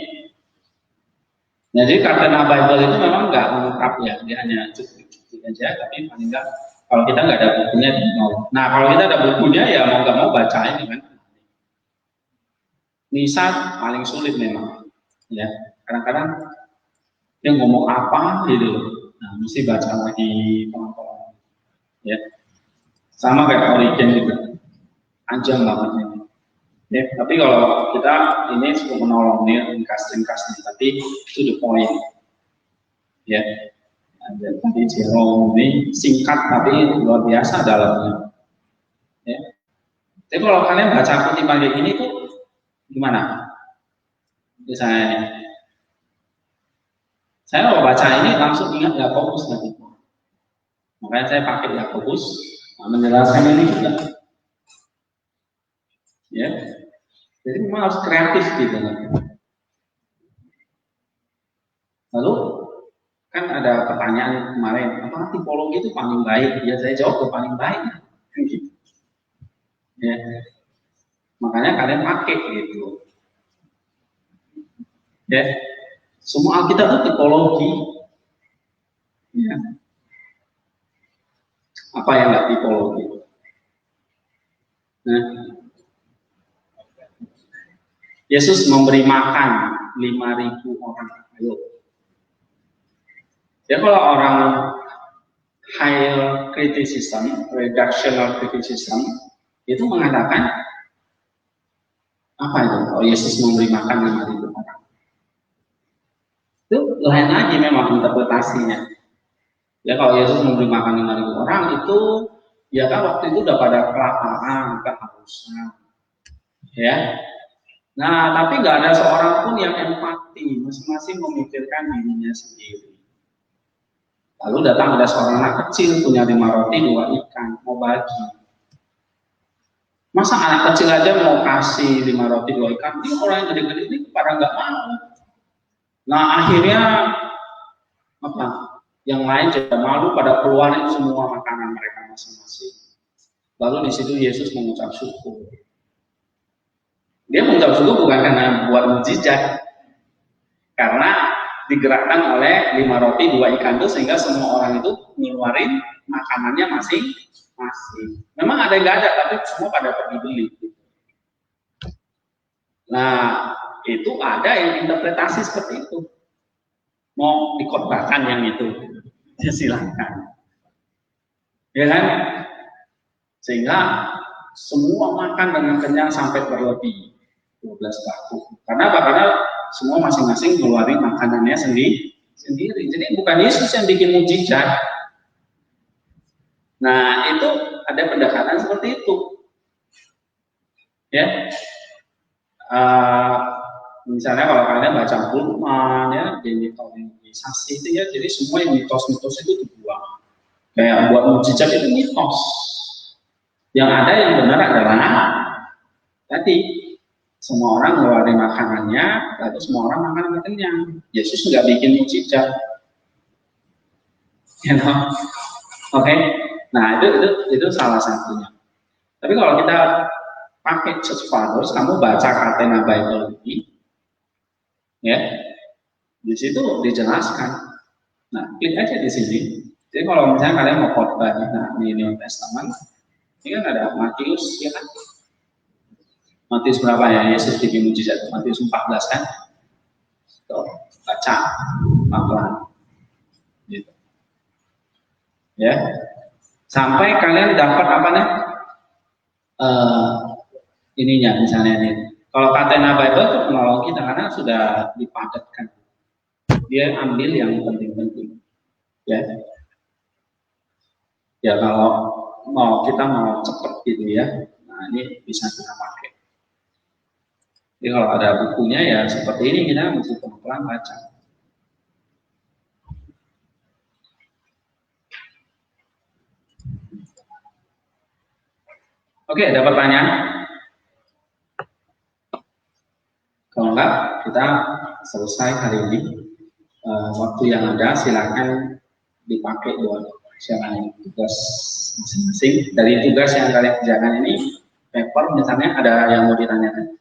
Jadi Athena Bible itu memang nggak lengkap ya, dia hanya cukup aja, tapi paling nggak kalau kita nggak ada bukunya di mau. Nah kalau kita ada bukunya ya mau nggak mau baca ini kan. Nisa paling sulit memang, ya. Kadang-kadang dia ngomong apa gitu, nah mesti baca lagi pelan-pelan, ya. Sama kayak Origin juga, panjang banget ini. Ya, tapi kalau kita ini cukup menolong nih, ringkas nih, tapi itu the point. Ya, tadi Jerome ini singkat tapi luar biasa dalamnya. Ya. Tapi kalau kalian baca kutipan kayak gini tuh gimana? Misalnya, saya kalau baca ini langsung ingat Yakobus nanti. Makanya saya pakai Yakobus menjelaskan ini juga. Ya, jadi memang harus kreatif gitu. Lalu kan ada pertanyaan kemarin, apakah tipologi itu paling baik? Ya saya jawab itu paling baik. Gitu. Ya, makanya kalian pakai gitu. Ya, semua Alkitab itu tipologi. Ya. Apa yang nggak tipologi? Nah, Yesus memberi makan 5.000 orang. Ayo. Ya kalau orang higher criticism, reductional criticism, itu mengatakan apa itu? Kalau Yesus memberi makan 5.000 orang. Itu lain lagi memang interpretasinya. Ya kalau Yesus memberi makan 5.000 orang itu, ya kan waktu itu udah pada kelaparan, kehausan. Ya. Nah, tapi nggak ada seorang pun yang empati, masing-masing memikirkan dirinya sendiri. Lalu datang ada seorang anak kecil punya 5 roti 2 ikan, mau bagi. Masa anak kecil aja mau kasih 5 roti 2 ikan, ini orang yang gede-gede ini pada nggak mau. Nah akhirnya apa? Yang lain juga malu pada keluarin semua makanan mereka masing-masing. Lalu di situ Yesus mengucap syukur. Dia mengucap syukur bukan karena buat mukjizat, karena digerakkan oleh 5 roti 2 ikan itu sehingga semua orang itu ngeluarin makanannya masing-masing. Memang ada yang nggak ada, tapi semua pada pergi beli. Nah, itu ada yang interpretasi seperti itu. Mau dikotbahkan yang itu, ya silahkan. Ya kan? Sehingga semua makan dengan kenyang sampai berlebih 12 baku. Karena apa? Karena semua masing-masing ngeluarin makanannya sendiri. Jadi bukan Yesus yang bikin mukjizat. Nah, itu ada pendekatan seperti itu. Ya. Misalnya kalau kalian baca Burman ya, demitologisasi itu ya, jadi semua yang mitos-mitos itu dibuang. Kayak buat mukjizat itu mitos. Yang ada yang benar adalah tadi semua orang ngeluarin makanannya, lalu semua orang makan kenyang. Yesus nggak bikin mukjizat, you know? Oke. Nah itu salah satunya. Tapi kalau kita pakai Church Fathers, kamu baca Catena Bible ini, ya, di situ dijelaskan. Nah, klik aja di sini. Jadi kalau misalnya kalian mau khotbah di New Testament, ini kan ada Matius, ya kan? Matius berapa ya? Yesus bikin mukjizat. Matius 14 kan? Tuh, baca pelan-pelan. Gitu. Ya. Sampai kalian dapat apa nih? Ininya misalnya nih. Kalau Catena Bible itu menolong kita karena sudah dipadatkan. Dia ambil yang penting-penting. Ya. Ya kalau kita mau cepat gitu ya. Nah, ini bisa kita pakai. Jadi kalau ada bukunya ya seperti ini kita mesti pelan-pelan baca. Oke, ada pertanyaan? Kalau enggak, kita selesai hari ini. Waktu yang ada silakan dipakai buat silakan tugas masing-masing. Dari tugas yang kalian kerjakan ini, paper misalnya ada yang mau ditanyakan.